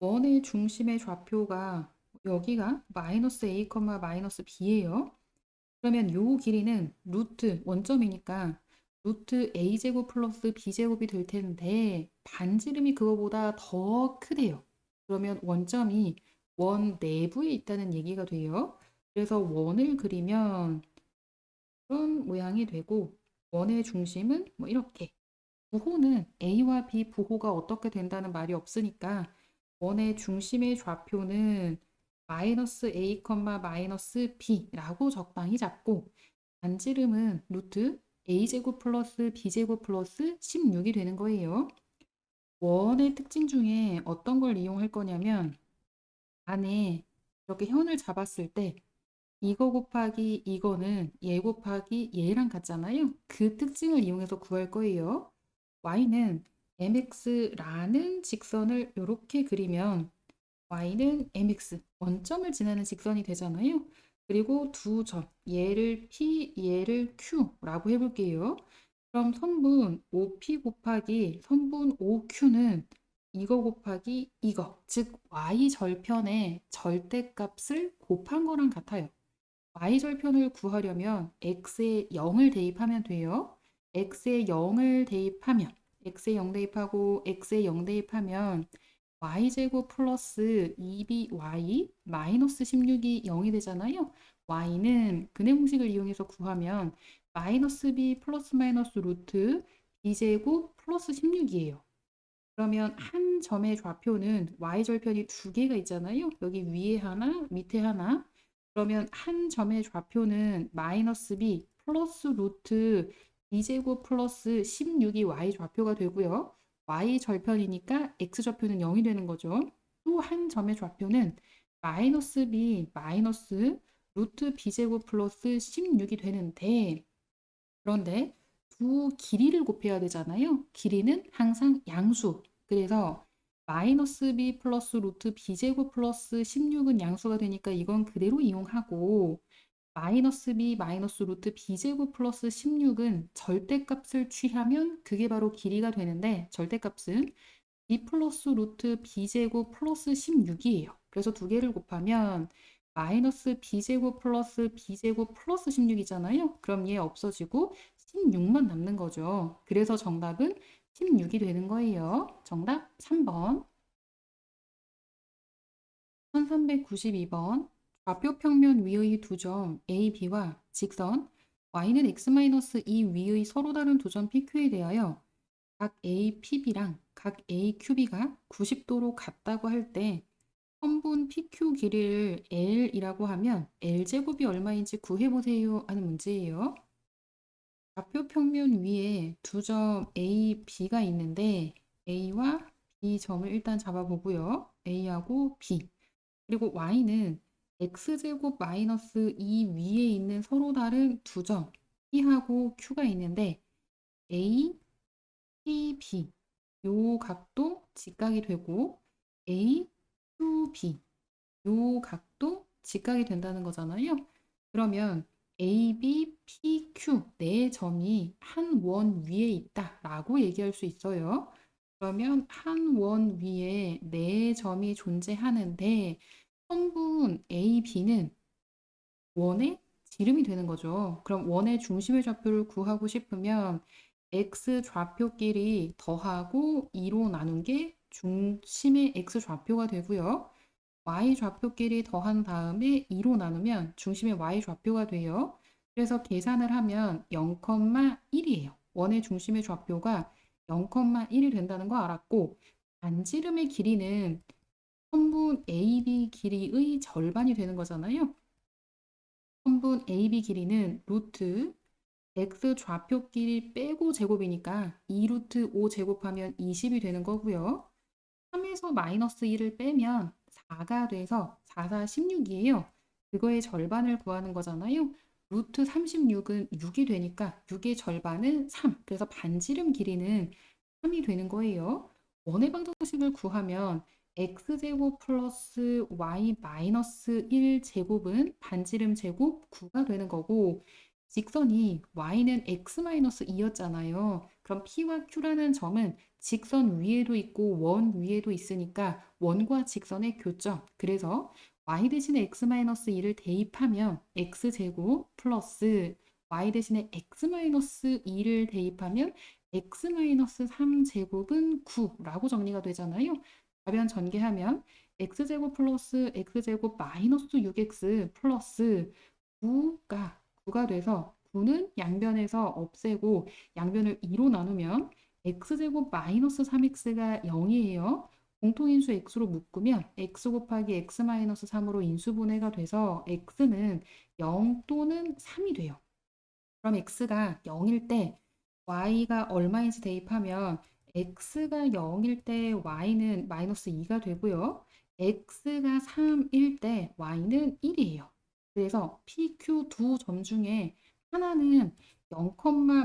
원의 중심의 좌표가 여기가 마이너스 A, 마이너스 B예요. 그러면 요 길이는 루트 원점이니까 루트 A제곱 플러스 B제곱이 될 텐데 반지름이 그거보다 더 크대요. 그러면 원점이 원 내부에 있다는 얘기가 돼요. 그래서 원을 그리면 이런 모양이 되고 원의 중심은 뭐 이렇게 부호는 A와 B 부호가 어떻게 된다는 말이 없으니까 원의 중심의 좌표는 마이너스 A, 마이너스 B라고 적당히 잡고 반지름은 루트 A제곱 플러스 B제곱 플러스 16이 되는 거예요. 원의 특징 중에 어떤 걸 이용할 거냐면 안에 이렇게 현을 잡았을 때 이거 곱하기 이거는 얘 곱하기 얘랑 같잖아요. 그 특징을 이용해서 구할 거예요. y는 mx라는 직선을 이렇게 그리면 y는 mx, 원점을 지나는 직선이 되잖아요. 그리고 두 점, 얘를 p, 얘를 q라고 해볼게요. 그럼 선분 OP 곱하기 선분 OQ는 이거 곱하기 이거, 즉 y절편의 절대값을 곱한 거랑 같아요. y절편을 구하려면 x에 0을 대입하면 돼요. x에 0을 대입하면 x에 0 대입하고 x에 0 대입하면 y제곱 플러스 2by 마이너스 16이 0이 되잖아요. y는 근해 공식을 이용해서 구하면 마이너스 b 플러스 마이너스 루트 b제곱 플러스 16이에요. 그러면 한 점의 좌표는 y절편이 두 개가 있잖아요. 여기 위에 하나, 밑에 하나. 그러면 한 점의 좌표는 마이너스 b 플러스 루트 b제곱 플러스 16이 y좌표가 되고요. y절편이니까 x좌표는 0이 되는 거죠. 또 한 점의 좌표는 마이너스 b 마이너스 루트 b제곱 플러스 16이 되는데 그런데 두 길이를 곱해야 되잖아요. 길이는 항상 양수. 그래서 마이너스 b 플러스 루트 b제곱 플러스 16은 양수가 되니까 이건 그대로 이용하고 마이너스 b 마이너스 루트 b제곱 플러스 16은 절대값을 취하면 그게 바로 길이가 되는데 절대값은 b 플러스 루트 b제곱 플러스 16이에요. 그래서 두 개를 곱하면 마이너스 b제곱 플러스 b제곱 플러스 16이잖아요. 그럼 얘 없어지고 16만 남는 거죠. 그래서 정답은 16이 되는 거예요. 정답 3번. 1392번 좌표 평면 위의 두 점 A, B와 직선 y는 x-2 위의 서로 다른 두 점 PQ에 대하여 각 A, PB랑 각 A, QB가 90도로 같다고 할 때 선분 PQ 길이를 L이라고 하면 L제곱이 얼마인지 구해보세요 하는 문제예요. 좌표 평면 위에 두 점 A, B가 있는데 A와 B 점을 일단 잡아보고요. A하고 B. 그리고 Y는 X제곱 마이너스 2 위에 있는 서로 다른 두 점 P하고 Q가 있는데 A, P, B 요 각도 직각이 되고 A, Q, B 요 각도 직각이 된다는 거잖아요. 그러면 A, B, P, Q 네 점이 한 원 위에 있다라고 얘기할 수 있어요. 그러면 한 원 위에 네 점이 존재하는데 선분 A, B는 원의 지름이 되는 거죠. 그럼 원의 중심의 좌표를 구하고 싶으면 x 좌표끼리 더하고 2로 나눈 게 중심의 x 좌표가 되고요. y 좌표끼리 더한 다음에 2로 나누면 중심의 y 좌표가 돼요. 그래서 계산을 하면 0,1이에요. 원의 중심의 좌표가 0,1이 된다는 거 알았고 반지름의 길이는 선분 AB 길이의 절반이 되는 거잖아요. 선분 AB 길이는 루트 x 좌표끼리 빼고 제곱이니까 2 루트 5 제곱하면 20이 되는 거고요. 3에서 마이너스 1을 빼면 4가 돼서 4, 4, 16이에요. 그거의 절반을 구하는 거잖아요. 루트 36은 6이 되니까 6의 절반은 3. 그래서 반지름 길이는 3이 되는 거예요. 원의 방정식을 구하면 x제곱 플러스 y 마이너스 1제곱은 반지름 제곱 9가 되는 거고 직선이 y는 x 마이너스 2였잖아요. 그럼 p와 q라는 점은 직선 위에도 있고 원 위에도 있으니까 원과 직선의 교점. 그래서 y 대신에 x-2를 대입하면 x제곱 플러스 y 대신에 x-2를 대입하면 x-3제곱은 9라고 정리가 되잖아요. 가변 전개하면 x제곱 플러스 x제곱 마이너스 6x 플러스 9가 돼서 9는 양변에서 없애고 양변을 2로 나누면 x제곱 마이너스 3x가 0이에요. 공통인수 x로 묶으면 x 곱하기 x 마이너스 3으로 인수분해가 돼서 x는 0 또는 3이 돼요. 그럼 x가 0일 때 y가 얼마인지 대입하면 x가 0일 때 y는 마이너스 2가 되고요. x가 3일 때 y는 1이에요. 그래서 PQ 두 점 중에 하나는 0,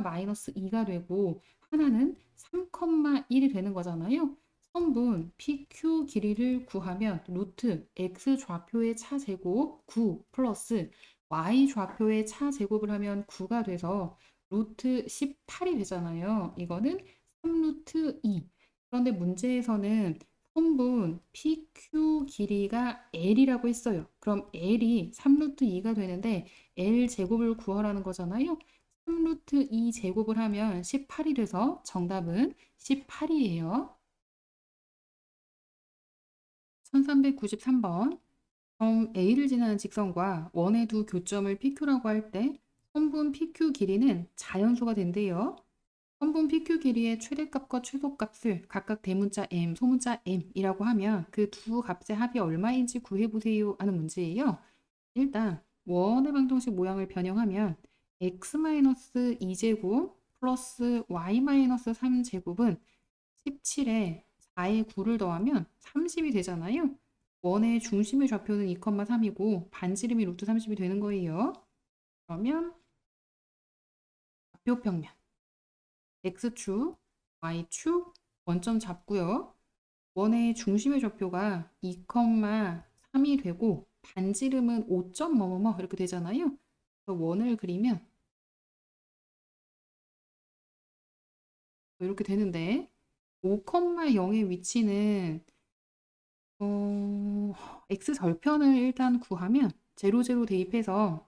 마이너스 2가 되고 하나는 3,1이 되는 거잖아요. 선분 PQ 길이를 구하면 루트 x 좌표의 차제곱 9 플러스 y 좌표의 차제곱을 하면 9가 돼서 루트 18이 되잖아요. 이거는 3루트 2. 그런데 문제에서는 선분 PQ 길이가 L이라고 했어요. 그럼 L이 3루트 2가 되는데 L 제곱을 구하라는 거잖아요. 3루트 2 제곱을 하면 18이 돼서 정답은 18이에요. 1393번. 점 A를 지나는 직선과 원의 두 교점을 PQ라고 할 때 선분 PQ 길이는 자연수가 된대요. 선분 PQ 길이의 최대값과 최소값을 각각 대문자 M, 소문자 M이라고 하면 그 두 값의 합이 얼마인지 구해보세요 하는 문제예요. 일단 원의 방정식 모양을 변형하면 x-2제곱 플러스 y-3제곱은 17에 4에 9를 더하면 30이 되잖아요. 원의 중심의 좌표는 2,3이고 반지름이 루트 30이 되는 거예요. 그러면 좌표 평면 x축, y축 원점 잡고요. 원의 중심의 좌표가 2,3이 되고 반지름은 5점 뭐뭐뭐 이렇게 되잖아요. 원을 그리면 이렇게 되는데 5,0의 위치는 x 절편을 일단 구하면 제로 대입해서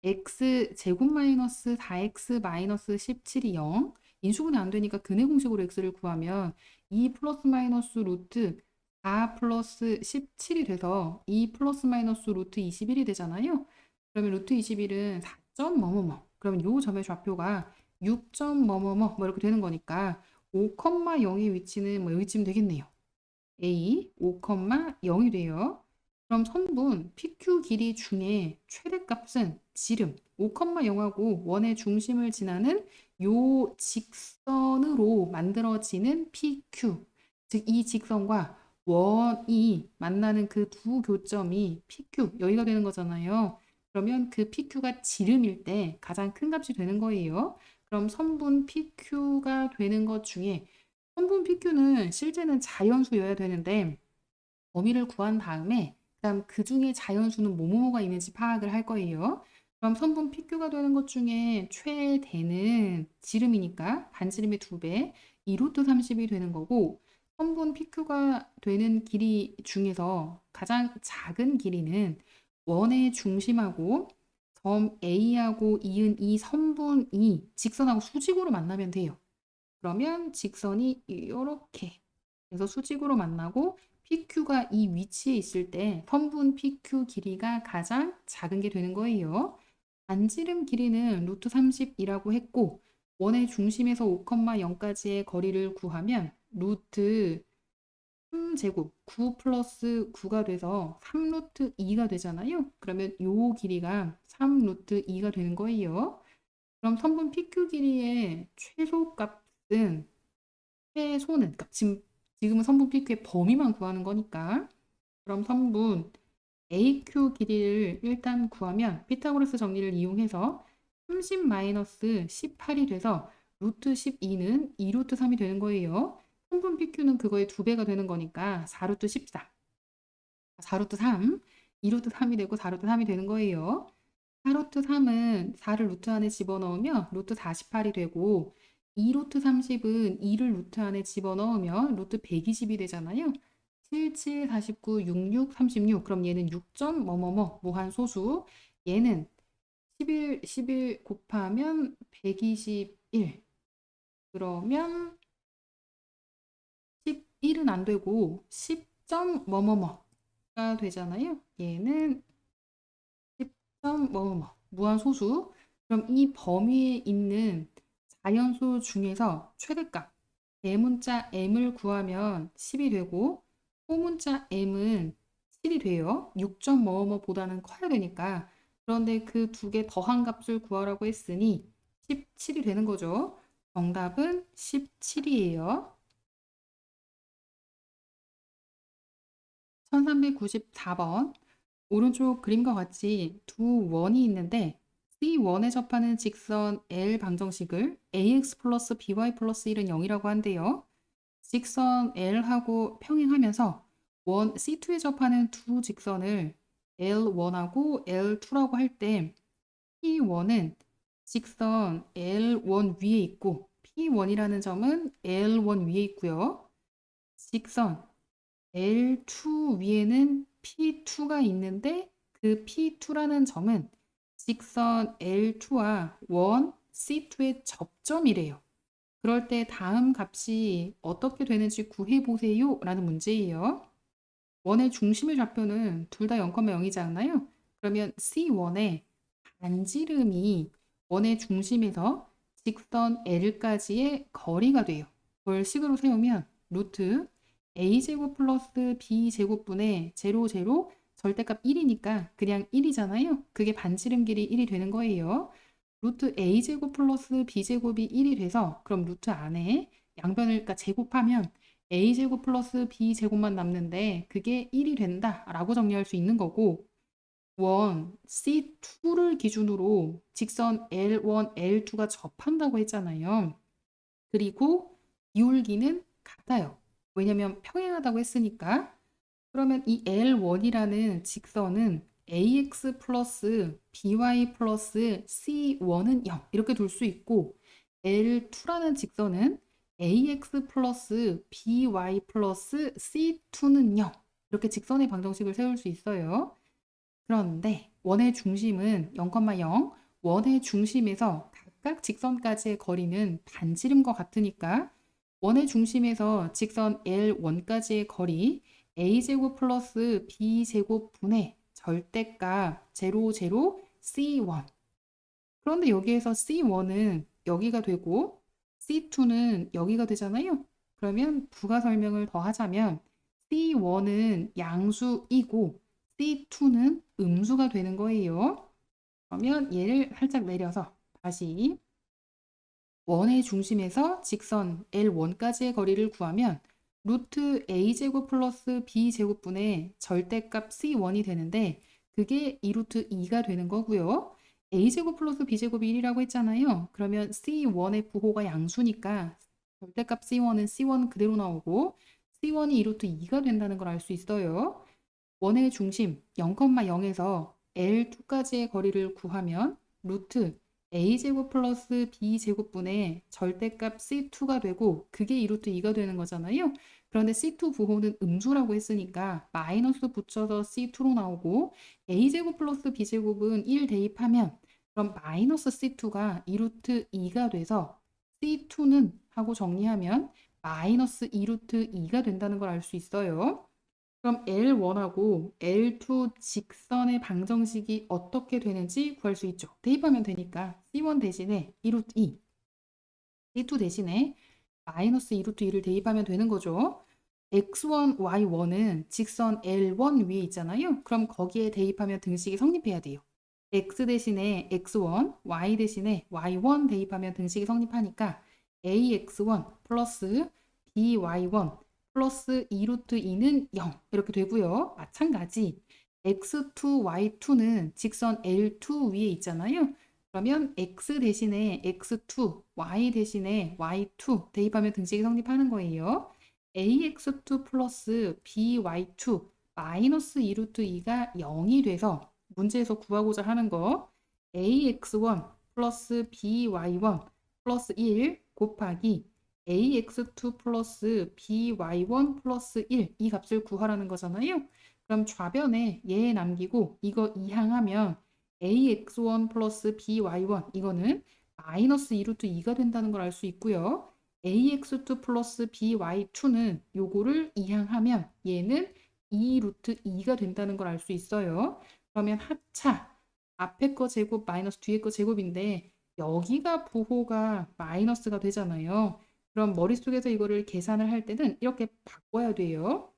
x 제곱 마이너스 4x 마이너스 17이 0 인수분해 안 되니까 근해 공식으로 x를 구하면 2 플러스 마이너스 루트 4 플러스 17이 돼서 2 플러스 마이너스 루트 21이 되잖아요. 그러면 루트 21은 4점 뭐뭐뭐 그러면 요 점의 좌표가 6점 뭐뭐뭐 뭐 이렇게 되는 거니까 5,0의 위치는 뭐 여기쯤 되겠네요. A 5,0이 돼요. 그럼 선분 PQ 길이 중에 최대값은 지름 5,0하고 원의 중심을 지나는 요 직선으로 만들어지는 PQ, 즉 이 직선과 원이 만나는 그 두 교점이 PQ, 여기가 되는 거잖아요. 그러면 그 PQ가 지름일 때 가장 큰 값이 되는 거예요. 그럼 선분 PQ가 되는 것 중에 선분 PQ는 실제는 자연수여야 되는데 범위를 구한 다음에 그다음 그 중에 자연수는 뭐뭐뭐가 있는지 파악을 할 거예요. 그럼 선분 PQ가 되는 것 중에 최대는 지름이니까 반지름의 2배, 2루트 30이 되는 거고 선분 PQ가 되는 길이 중에서 가장 작은 길이는 원의 중심하고 점 A하고 이은 이 선분이 직선하고 수직으로 만나면 돼요. 그러면 직선이 이렇게 그래서 수직으로 만나고 PQ가 이 위치에 있을 때 선분 PQ 길이가 가장 작은 게 되는 거예요. 반지름 길이는 루트 30이라고 했고 원의 중심에서 5,0까지의 거리를 구하면 루트 3제곱 9 플러스 9가 돼서 3루트 2가 되잖아요. 그러면 요 길이가 3루트 2가 되는 거예요. 그럼 선분 PQ 길이의 최소값은 그러니까 지금은 선분 PQ의 범위만 구하는 거니까 그럼 선분 AQ 길이를 일단 구하면 피타고라스 정리를 이용해서 30-18이 돼서 루트 12는 2루트 3이 되는 거예요. 선분 PQ는 그거의 2배가 되는 거니까 4루트 14, 4루트 3, 2루트 3이 되고 4루트 3이 되는 거예요. 4루트 3은 4를 루트 안에 집어넣으면 루트 48이 되고 2루트 30은 2를 루트 안에 집어넣으면 루트 120이 되잖아요. 7, 7, 49, 66, 36. 그럼 얘는 6점 뭐뭐뭐 무한소수. 얘는 11 곱하면 121. 그러면 11은 안 되고 10점 뭐뭐뭐가 되잖아요. 얘는 10점 뭐뭐뭐 무한소수. 그럼 이 범위에 있는 자연수 중에서 최대값 대문자 m을 구하면 10이 되고 소문자 m은 7이 돼요. 6점 뭐뭐보다는 커야 되니까. 그런데 그 두 개 더한 값을 구하라고 했으니 17이 되는 거죠. 정답은 17이에요. 1394번. 오른쪽 그림과 같이 두 원이 있는데 C1에 접하는 직선 L 방정식을 AX 플러스 BY 플러스 1은 0이라고 한대요. 직선 L하고 평행하면서 원 C2에 접하는 두 직선을 L1하고 L2라고 할 때 P1은 직선 L1 위에 있고 P1이라는 점은 L1 위에 있고요. 직선 L2 위에는 P2가 있는데 그 P2라는 점은 직선 L2와 원 C2의 접점이래요. 그럴 때 다음 값이 어떻게 되는지 구해보세요 라는 문제예요. 원의 중심의 좌표는 둘 다 0,0이지 않나요? 그러면 C1의 반지름이 원의 중심에서 직선 L까지의 거리가 돼요. 그걸 식으로 세우면 루트 A제곱 플러스 B제곱분의 0, 0 절대값 1이니까 그냥 1이잖아요. 그게 반지름 길이 1이 되는 거예요. 루트 A제곱 플러스 B제곱이 1이 돼서 그럼 루트 안에 양변을 그러니까 제곱하면 A제곱 플러스 B제곱만 남는데 그게 1이 된다라고 정리할 수 있는 거고 원 C2를 기준으로 직선 L1, L2가 접한다고 했잖아요. 그리고 기울기는 같아요. 왜냐면 평행하다고 했으니까. 그러면 이 L1이라는 직선은 AX 플러스 BY 플러스 C1은 0 이렇게 둘 수 있고 L2라는 직선은 AX 플러스 BY 플러스 C2는 0 이렇게 직선의 방정식을 세울 수 있어요. 그런데 원의 중심은 0,0, 원의 중심에서 각각 직선까지의 거리는 반지름과 같으니까 원의 중심에서 직선 L1까지의 거리 A제곱 플러스 B제곱 분의 절대값 0, 0, C1 그런데 여기에서 C1은 여기가 되고 C2는 여기가 되잖아요. 그러면 부가 설명을 더 하자면 C1은 양수이고 C2는 음수가 되는 거예요. 그러면 얘를 살짝 내려서 다시 원의 중심에서 직선 L1까지의 거리를 구하면 루트 A제곱 플러스 B제곱분의 절대값 C1이 되는데 그게 2루트 2가 되는 거고요. A제곱 플러스 B제곱이 1이라고 했잖아요. 그러면 C1의 부호가 양수니까 절대값 C1은 C1 그대로 나오고 C1이 2루트 2가 된다는 걸 알 수 있어요. 원의 중심 0,0에서 L2까지의 거리를 구하면 루트 A제곱 플러스 B제곱분의 절대값 C2가 되고 그게 2루트 2가 되는 거잖아요. 그런데 C2 부호는 음수라고 했으니까 마이너스 붙여서 C2로 나오고 A제곱 플러스 B제곱은 1 대입하면 그럼 마이너스 C2가 2루트 2가 돼서 C2는 하고 정리하면 마이너스 2루트 2가 된다는 걸 알 수 있어요. 그럼 L1하고 L2 직선의 방정식이 어떻게 되는지 구할 수 있죠. 대입하면 되니까 C1 대신에 2루트 2, C2 대신에 마이너스 2루트 2를 대입하면 되는 거죠. X1, Y1은 직선 L1 위에 있잖아요. 그럼 거기에 대입하면 등식이 성립해야 돼요. X 대신에 X1, Y 대신에 Y1 대입하면 등식이 성립하니까 AX1 플러스 BY1 플러스 2루트 2는 0 이렇게 되고요. 마찬가지 X2, Y2는 직선 L2 위에 있잖아요. 그러면 X 대신에 X2, Y 대신에 Y2 대입하면 등식이 성립하는 거예요. AX2 플러스 BY2 마이너스 2루트 2가 0이 돼서 문제에서 구하고자 하는 거 AX1 플러스 BY1 플러스 1 곱하기 AX2 플러스 BY1 플러스 1 이 값을 구하라는 거잖아요. 그럼 좌변에 얘 남기고 이거 이항하면 AX1 플러스 BY1 이거는 마이너스 2루트 2가 된다는 걸 알 수 있고요. AX2 플러스 BY2는 요거를 이항하면 얘는 2루트 2가 된다는 걸 알 수 있어요. 그러면 합차 앞에 거 제곱 마이너스 뒤에 거 제곱인데 여기가 부호가 마이너스가 되잖아요. 그럼 머릿속에서 이거를 계산을 할 때는 이렇게 바꿔야 돼요.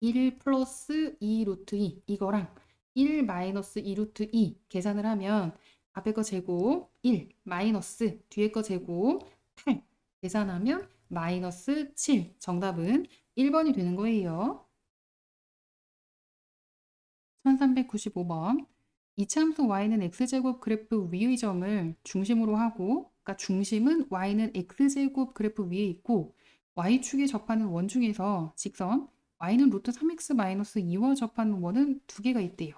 1 플러스 2 루트 2 이거랑 1 마이너스 2 루트 2 계산을 하면 앞에 거 제곱 1 마이너스 뒤에 거 제곱 8 계산하면 마이너스 7 정답은 1번이 되는 거예요. 1395번 이차함수 y는 x제곱 그래프 위의 점을 중심으로 하고 그러니까 중심은 y는 x제곱 그래프 위에 있고 y축에 접하는 원 중에서 직선 y는 루트 3x-2와 접하는 원은 두 개가 있대요.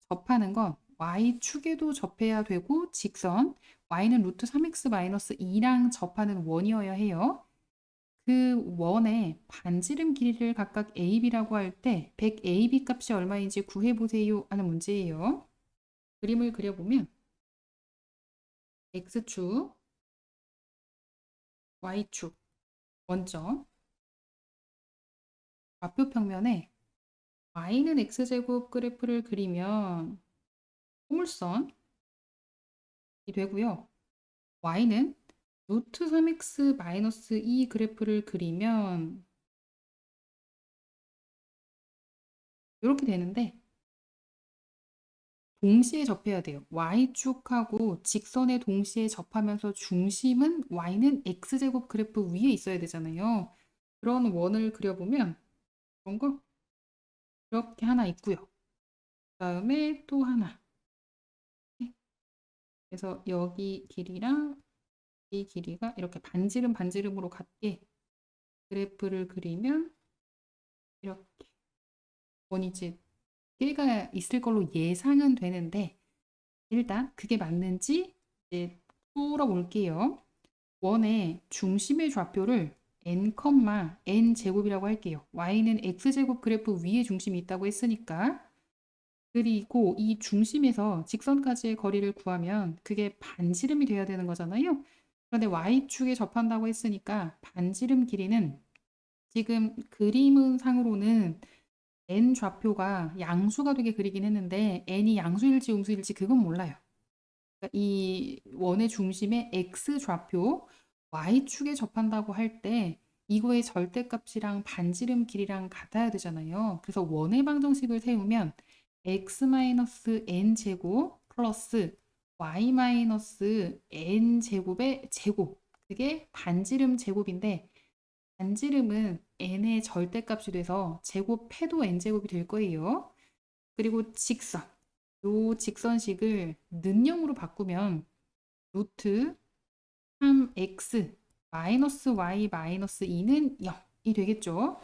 접하는 건 y축에도 접해야 되고 직선 y는 루트 3x-2랑 접하는 원이어야 해요. 그 원의 반지름 길이를 각각 AB라고 할 때 100AB 값이 얼마인지 구해보세요 하는 문제예요. 그림을 그려보면 X축, Y축, 원점, 좌표 평면에 Y는 X제곱 그래프를 그리면 포물선이 되고요. Y는 루트 3x-2 그래프를 그리면 이렇게 되는데 동시에 접해야 돼요. Y축하고 직선에 동시에 접하면서 중심은 Y는 X제곱 그래프 위에 있어야 되잖아요. 그런 원을 그려보면 그런 거 이렇게 하나 있고요. 그 다음에 또 하나. 네. 그래서 여기 길이랑 이 길이가 이렇게 반지름 반지름으로 같게 그래프를 그리면 이렇게 원이 이제 끼가 있을 걸로 예상은 되는데 일단 그게 맞는지 이제 풀어볼게요. 원의 중심의 좌표를 n, n 제곱이라고 할게요. y는 x제곱 그래프 위에 중심이 있다고 했으니까 그리고 이 중심에서 직선까지의 거리를 구하면 그게 반지름이 돼야 되는 거잖아요. 그런데 y축에 접한다고 했으니까 반지름 길이는 지금 그림 상으로는 n 좌표가 양수가 되게 그리긴 했는데 n이 양수일지 음수일지 그건 몰라요. 이 원의 중심의 x 좌표 y축에 접한다고 할 때 이거의 절대값이랑 반지름 길이랑 같아야 되잖아요. 그래서 원의 방정식을 세우면 x-n 제곱 플러스 y-n 제곱의 제곱, 그게 반지름 제곱인데 반지름은 n의 절대값이 돼서 제곱해도 n 제곱이 될 거예요. 그리고 직선, 요 직선식을 는형으로 바꾸면 루트 3x 마이너스 y 마이너스 2는 0이 되겠죠.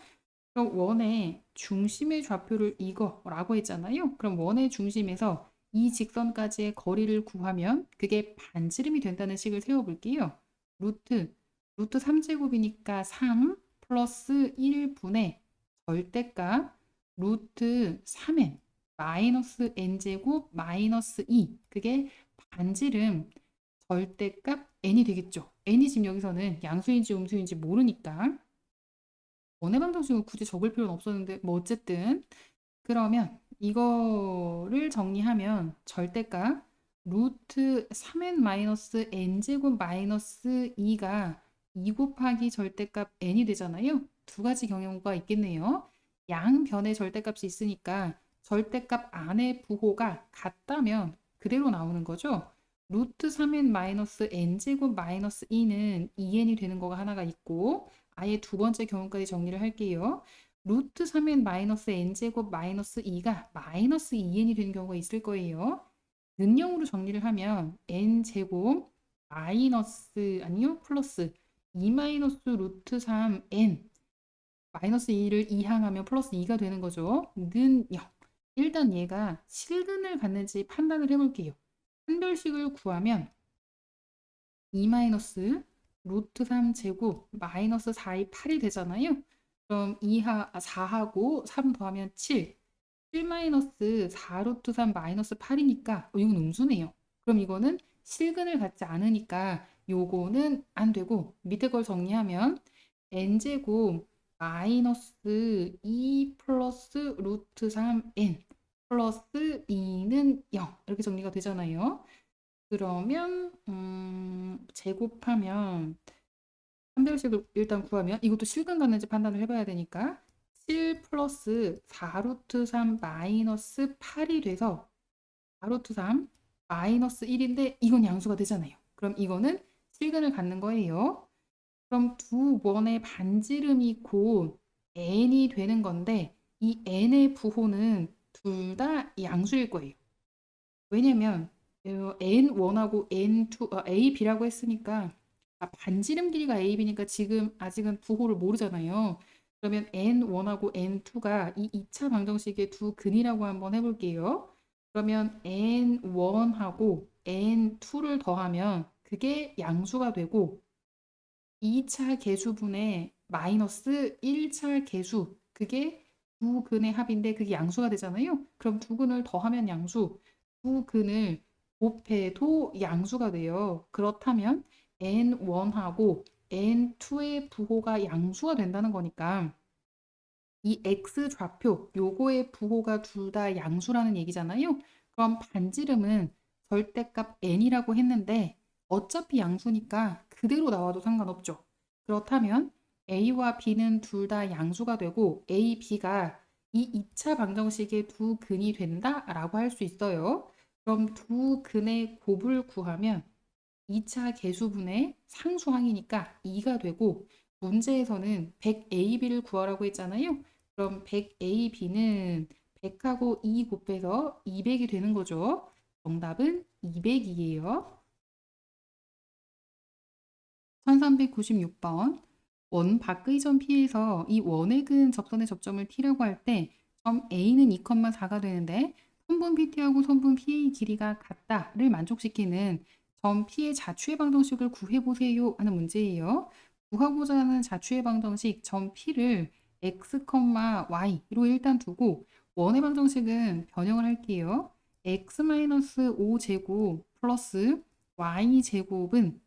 그럼 원의 중심의 좌표를 이거라고 했잖아요. 그럼 원의 중심에서 이 직선까지의 거리를 구하면 그게 반지름이 된다는 식을 세워볼게요. 루트 3제곱이니까 3 플러스 1분의 절대값 루트 3n 마이너스 n제곱 마이너스 2, 그게 반지름 절대값 n이 되겠죠. n이 지금 여기서는 양수인지 음수인지 모르니까 원의 방정식을 굳이 적을 필요는 없었는데 뭐 어쨌든 그러면 이거를 정리하면 절대값 루트 3n 마이너스 n제곱 마이너스 2가 2 곱하기 절대값 n이 되잖아요. 두 가지 경우가 있겠네요. 양변의 절대값이 있으니까 절대값 안의 부호가 같다면 그대로 나오는 거죠. 루트 3n 마이너스 n제곱 마이너스 2는 2n이 되는 거가 하나가 있고, 아예 두 번째 경우까지 정리를 할게요. 루트 3n 마이너스 n제곱 마이너스 2가 마이너스 2n이 되는 경우가 있을 거예요. 는형으로 정리를 하면 n제곱 마이너스 아니요 플러스 2 마이너스 루트 3n 마이너스 2를 이항하면 플러스 2가 되는 거죠. 는 0. 일단 얘가 실근을 갖는지 판단을 해볼게요. 한별식을 구하면 2 마이너스 루트 3 제곱 마이너스 4이 8이 되잖아요. 그럼 4하고 3 더하면 7. 7 마이너스 4 루트 3 마이너스 8이니까 이건 음수네요. 그럼 이거는 실근을 갖지 않으니까 요거는 안 되고 밑에 걸 정리하면 n제곱 마이너스 2 플러스 루트 3n 플러스 2는 0 이렇게 정리가 되잖아요. 그러면 제곱하면 한별식을 일단 구하면 이것도 실근 갖는지 판단을 해봐야 되니까 7 플러스 4 루트 3 마이너스 8이 돼서 4 루트 3 마이너스 1인데 이건 양수가 되잖아요. 그럼 이거는 실근을 갖는 거예요. 그럼 두 원의 반지름이 곧 n이 되는 건데 이 n의 부호는 둘 다 양수일 거예요. 왜냐면 n1하고 n2 a, b라고 했으니까 반지름 길이가 a, b니까 지금 아직은 부호를 모르잖아요. 그러면 n1하고 n2가 이 2차 방정식의 두 근이라고 한번 해볼게요. 그러면 n1하고 n2를 더하면 그게 양수가 되고 2차 계수분의 마이너스 1차 계수, 그게 두 근의 합인데 그게 양수가 되잖아요. 그럼 두 근을 더하면 양수, 두 근을 곱해도 양수가 돼요. 그렇다면 n1하고 n2의 부호가 양수가 된다는 거니까 이 x 좌표 요거의 부호가 둘 다 양수라는 얘기잖아요. 그럼 반지름은 절대값 n이라고 했는데 어차피 양수니까 그대로 나와도 상관없죠. 그렇다면 a와 b는 둘 다 양수가 되고 a, b가 이 2차 방정식의 두 근이 된다라고 할 수 있어요. 그럼 두 근의 곱을 구하면 2차 계수분의 상수항이니까 2가 되고 문제에서는 100AB를 구하라고 했잖아요. 그럼 100AB는 100하고 2 곱해서 200이 되는 거죠. 정답은 200이에요. 1396번. 원 밖의 점 P에서 이 원의 근 접선의 접점을 T라고 할 때 점 A는 2,4가 되는데 선분 PT하고 선분 PA 길이가 같다를 만족시키는 점 P의 자추의 방정식을 구해보세요 하는 문제예요. 구하고자 하는 자추의 방정식 점 P를 x, y로 일단 두고 원의 방정식은 변형을 할게요. x-5제곱 플러스 y제곱은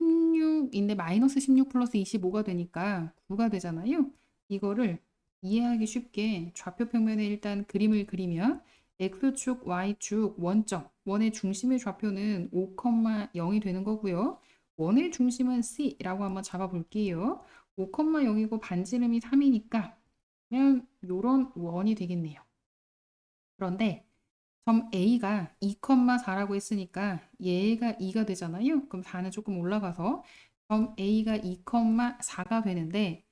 16인데 마이너스 16 플러스 25가 되니까 9가 되잖아요. 이거를 이해하기 쉽게 좌표 평면에 일단 그림을 그리면 x축, y축, 원점. 원의 중심의 좌표는 5,0이 되는 거고요. 원의 중심은 C라고 한번 잡아볼게요. 5,0이고 반지름이 3이니까 그러면 이런 원이 되겠네요. 그런데 점 A가 2,4라고 했으니까 얘가 2가 되잖아요. 그럼 4는 조금 올라가서 점 A가 2,4가 되는데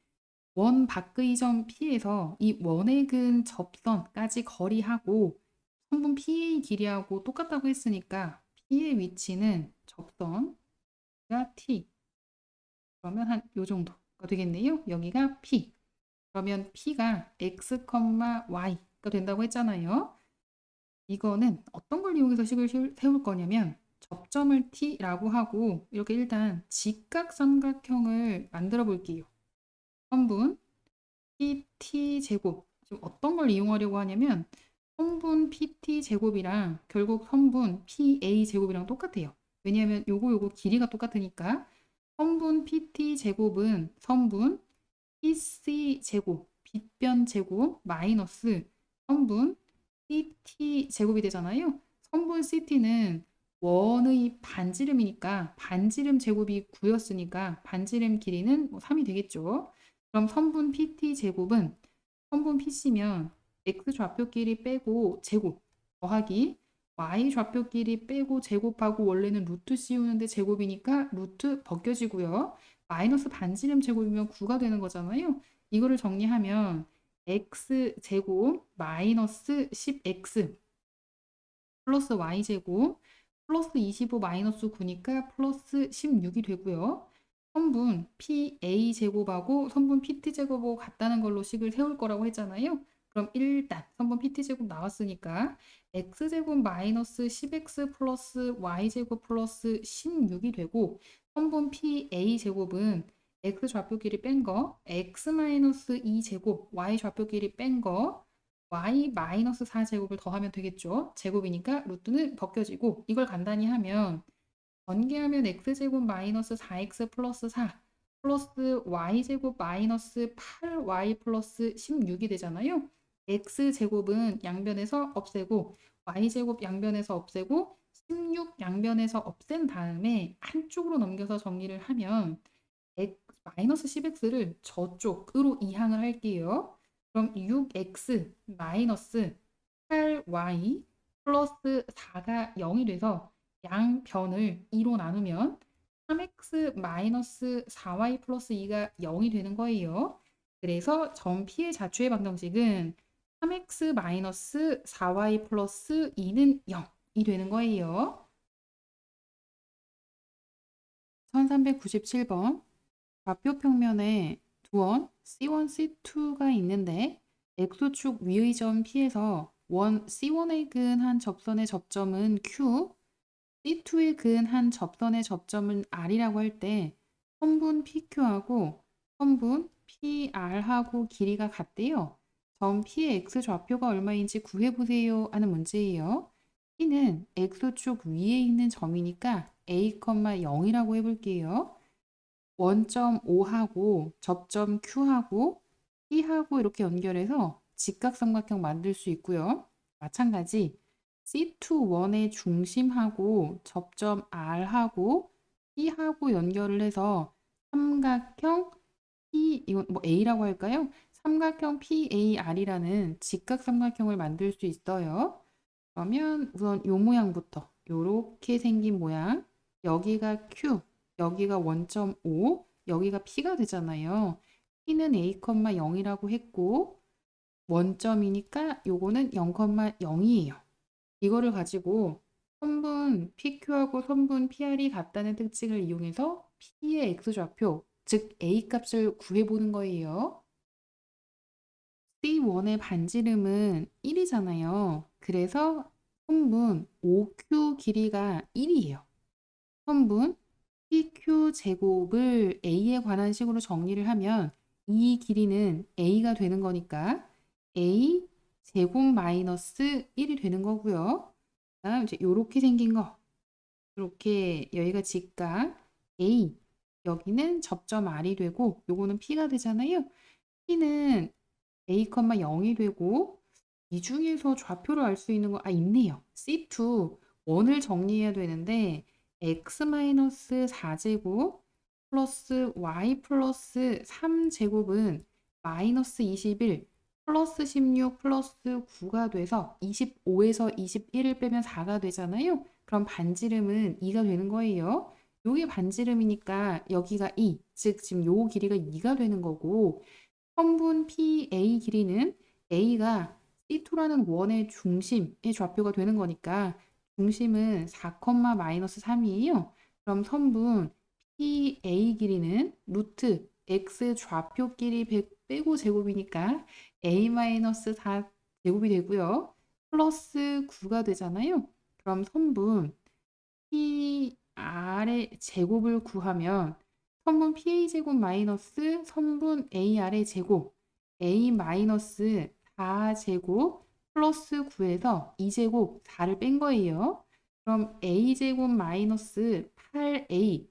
원 밖의 점 P에서 이 원의 근 접선까지 거리하고 선분 PA 길이하고 똑같다고 했으니까 P의 위치는 접선가 T. 그러면 한 요 정도가 되겠네요. 여기가 P. 그러면 P가 X, Y가 된다고 했잖아요. 이거는 어떤 걸 이용해서 식을 세울 거냐면 접점을 T라고 하고 이렇게 일단 직각삼각형을 만들어 볼게요. 선분 PT 제곱. 지금 어떤 걸 이용하려고 하냐면 선분 PT 제곱이랑 결국 선분 PA 제곱이랑 똑같아요. 왜냐하면 요거 길이가 똑같으니까 선분 PT 제곱은 선분 PC 제곱, 빗변 제곱 마이너스 선분 CT 제곱이 되잖아요. 선분 CT는 원의 반지름이니까 반지름 제곱이 9였으니까 반지름 길이는 3이 되겠죠. 그럼 선분 PT 제곱은 선분 PC면 X 좌표 길이 빼고 제곱 더하기 Y 좌표 길이 빼고 제곱하고 원래는 루트 씌우는데 제곱이니까 루트 벗겨지고요. 마이너스 반지름 제곱이면 9가 되는 거잖아요. 이거를 정리하면 x 제곱 마이너스 10x 플러스 y 제곱 플러스 25 마이너스 9니까 플러스 16이 되고요. 선분 PA 제곱하고 선분 PT 제곱하고 같다는 걸로 식을 세울 거라고 했잖아요. 그럼 일단 선분 PT 제곱 나왔으니까 x 제곱 마이너스 10x 플러스 y 제곱 플러스 16이 되고 선분 PA 제곱은 x 좌표 길이 뺀 거, x 마이너스 2제곱, y 좌표 길이 뺀 거, y 마이너스 4제곱을 더하면 되겠죠. 제곱이니까 루트는 벗겨지고 이걸 간단히 하면 전개하면 x제곱 마이너스 4x 플러스 4 플러스 y제곱 마이너스 8y 플러스 16이 되잖아요. x제곱은 양변에서 없애고 y제곱 양변에서 없애고 16 양변에서 없앤 다음에 한쪽으로 넘겨서 정리를 하면 마이너스 10x를 저쪽으로 이항을 할게요. 그럼 6x 마이너스 8y 플러스 4가 0이 돼서 양변을 2로 나누면 3x 마이너스 4y 플러스 2가 0이 되는 거예요. 그래서 점 P의 자초의 방정식은 3x 마이너스 4y 플러스 2는 0이 되는 거예요. 1397번 좌표 평면에 두원 C1, C2가 있는데 X축 위의 점 P에서 원 C1에 근한 접선의 접점은 Q, C2에 근한 접선의 접점은 R이라고 할 때 선분 PQ하고 선분 PR하고 길이가 같대요. 점 P의 X 좌표가 얼마인지 구해보세요 하는 문제예요. P는 X축 위에 있는 점이니까 A, 0이라고 해볼게요. 원점 O하고 접점 Q하고 P하고 이렇게 연결해서 직각삼각형 만들 수 있고요. 마찬가지 C2 원의 중심하고 접점 R하고 P하고 연결을 해서 삼각형 P, 이건 뭐 A라고 할까요? 삼각형 PAR이라는 직각삼각형을 만들 수 있어요. 그러면 우선 요 모양부터 요렇게 생긴 모양 여기가 Q 여기가 원점 O 여기가 P가 되잖아요. P는 A, 0이라고 했고 원점이니까 요거는 0,0이에요. 이거를 가지고 선분 PQ하고 선분 PR이 같다는 특징을 이용해서 P의 X좌표 즉 A 값을 구해보는 거예요. C1의 반지름은 1이잖아요. 그래서 선분 OQ 길이가 1이에요. 선분 PQ 제곱을 A에 관한 식으로 정리를 하면 이 길이는 A가 되는 거니까 A 제곱 마이너스 1이 되는 거고요. 그다음 이제 요렇게 생긴 거 이렇게 여기가 직각 A 여기는 접점 R이 되고 요거는 P가 되잖아요. P는 A, 0이 되고 이 중에서 좌표를 알 수 있는 거, 있네요. C2, 원을 정리해야 되는데, x-4제곱 플러스 y 플러스 3제곱은 마이너스 21 플러스 16 플러스 9가 돼서 25에서 21을 빼면 4가 되잖아요. 그럼 반지름은 2가 되는 거예요. 요게 반지름이니까 여기가 2, 즉 지금 요 길이가 2가 되는 거고, 선분 PA 길이는 A가 C2라는 원의 중심의 좌표가 되는 거니까 중심은 4, 마이너스 3이에요. 그럼 선분 PA 길이는 루트 X 좌표 길이 100 빼고 제곱이니까 A 마이너스 4 제곱이 되고요. 플러스 9가 되잖아요. 그럼 선분 PR의 제곱을 구하면 선분 PA 제곱 마이너스 선분 AR의 제곱 A 마이너스 4제곱 플러스 9에서 2제곱 4를 뺀 거예요. 그럼 A 제곱 마이너스 8A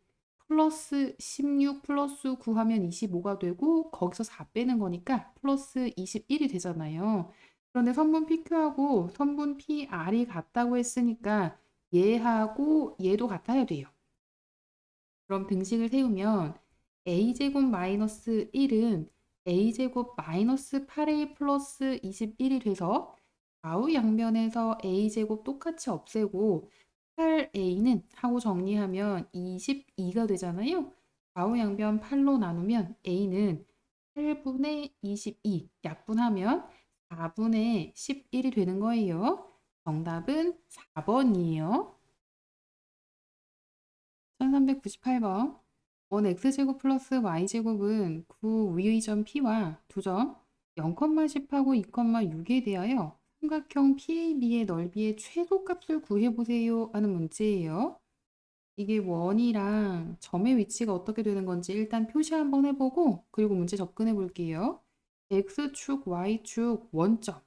플러스 16 플러스 9 하면 25가 되고 거기서 4 빼는 거니까 플러스 21이 되잖아요. 그런데 선분 PQ하고 선분 PR이 같다고 했으니까 얘하고 얘도 같아야 돼요. 그럼 등식을 세우면 a제곱 마이너스 1은 a제곱 마이너스 8a 플러스 21이 돼서 좌우 양변에서 a제곱 똑같이 없애고 8a는 하고 정리하면 22가 되잖아요. 좌우 양변 8로 나누면 a는 8분의 22 약분하면 4분의 11이 되는 거예요. 정답은 4번이에요. 1398번. 원 x제곱 플러스 y제곱은 구 위의 점 P와 두 점 0,10하고 2,6에 대하여 삼각형 PAB의 넓이의 최소값을 구해보세요 하는 문제예요. 이게 원이랑 점의 위치가 어떻게 되는 건지 일단 표시 한번 해보고 그리고 문제 접근해 볼게요. x축, y축, 원점.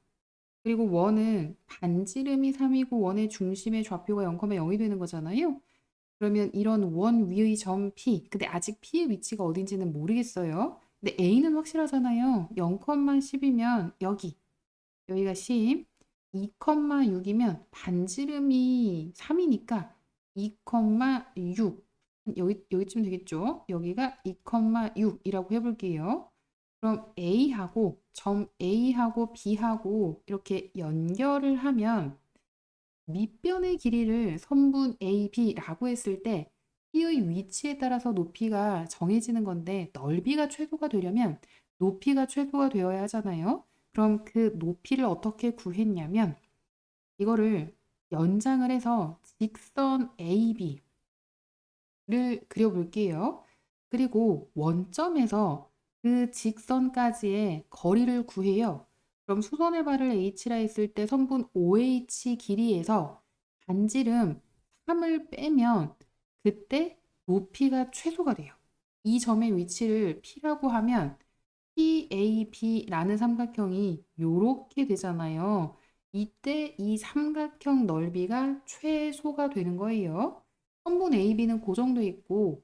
그리고 원은 반지름이 3이고 원의 중심의 좌표가 0,0이 되는 거잖아요. 그러면 이런 원 위의 점 P, 근데 아직 P의 위치가 어딘지는 모르겠어요. 근데 A는 확실하잖아요. 0,10이면 여기가 10, 2,6이면 반지름이 3이니까 2,6, 여기쯤 되겠죠? 여기가 2,6이라고 해볼게요. 그럼 점 A하고 B하고 이렇게 연결을 하면 밑변의 길이를 선분 AB라고 했을 때 P의 위치에 따라서 높이가 정해지는 건데 넓이가 최소가 되려면 높이가 최소가 되어야 하잖아요. 그럼 그 높이를 어떻게 구했냐면 이거를 연장을 해서 직선 AB를 그려볼게요. 그리고 원점에서 그 직선까지의 거리를 구해요. 그럼 수선의 발을 H라 했을 때 선분 OH 길이에서 반지름 3을 빼면 그때 높이가 최소가 돼요. 이 점의 위치를 P라고 하면 PAB라는 삼각형이 요렇게 되잖아요. 이때 이 삼각형 넓이가 최소가 되는 거예요. 선분 AB는 고정돼 있고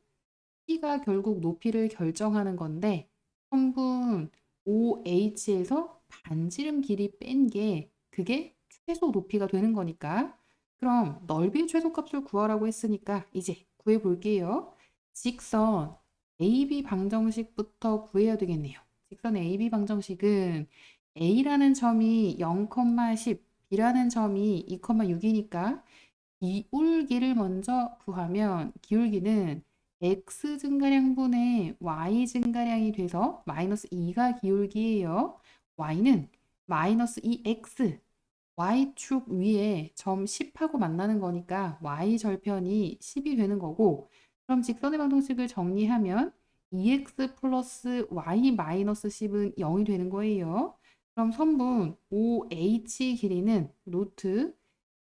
P가 결국 높이를 결정하는 건데 선분 OH에서 반지름 길이 뺀 게 그게 최소 높이가 되는 거니까 그럼 넓이의 최소값을 구하라고 했으니까 이제 구해 볼게요. 직선 AB 방정식부터 구해야 되겠네요. 직선 AB 방정식은 A라는 점이 0,10, B라는 점이 2,6이니까 기울기를 먼저 구하면 기울기는 x 증가량분의 y 증가량이 돼서 마이너스 2가 기울기예요. y는 마이너스 2x, y축 위에 점 10하고 만나는 거니까 y 절편이 10이 되는 거고 그럼 직선의 방정식을 정리하면 2x 플러스 y 마이너스 10은 0이 되는 거예요. 그럼 선분 OH 길이는 루트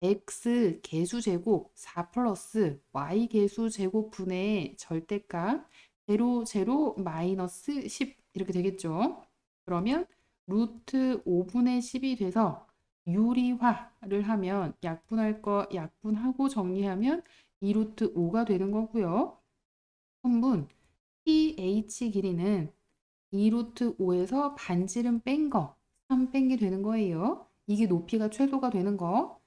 x 개수제곱 4 플러스 y 개수제곱분의 절대값 0, 0, 마이너스 10 이렇게 되겠죠. 그러면 루트 5분의 10이 돼서 유리화를 하면 약분할 거 약분하고 정리하면 2루트 5가 되는 거고요. 선분 pH 길이는 2루트 5에서 반지름 뺀 거 3 뺀 게 되는 거예요. 이게 높이가 최소가 되는 거.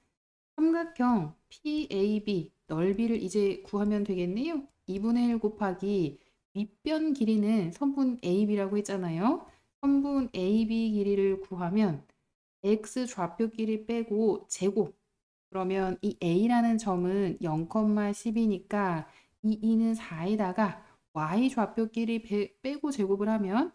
삼각형 PAB 넓이를 이제 구하면 되겠네요. 2분의 1 곱하기 윗변 길이는 선분 AB라고 했잖아요. 선분 AB 길이를 구하면 X 좌표 길이 빼고 제곱. 그러면 이 A라는 점은 0,10이니까 이 2는 4에다가 Y 좌표 길이 빼고 제곱을 하면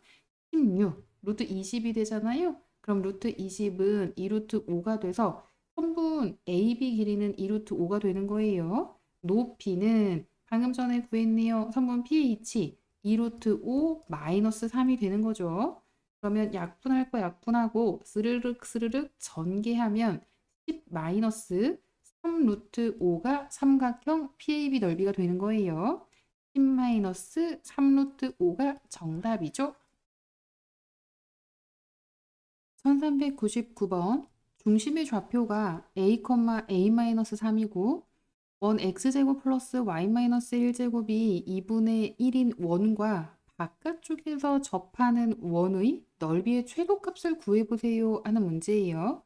16, 루트 20이 되잖아요. 그럼 루트 20은 2 루트 5가 돼서 선분 AB 길이는 2 루트 5가 되는 거예요. 높이는 방금 전에 구했네요. 선분 PH 2 루트 5 마이너스 3이 되는 거죠. 그러면 약분할 거 약분하고 스르륵 스르륵 전개하면 10 마이너스 3 루트 5가 삼각형 PAB 넓이가 되는 거예요. 10 마이너스 3 루트 5가 정답이죠. 1399번 중심의 좌표가 a,a-3이고 원 x제곱 플러스 y-1제곱이 2분의 1인 원과 바깥쪽에서 접하는 원의 넓이의 최소값을 구해보세요 하는 문제예요.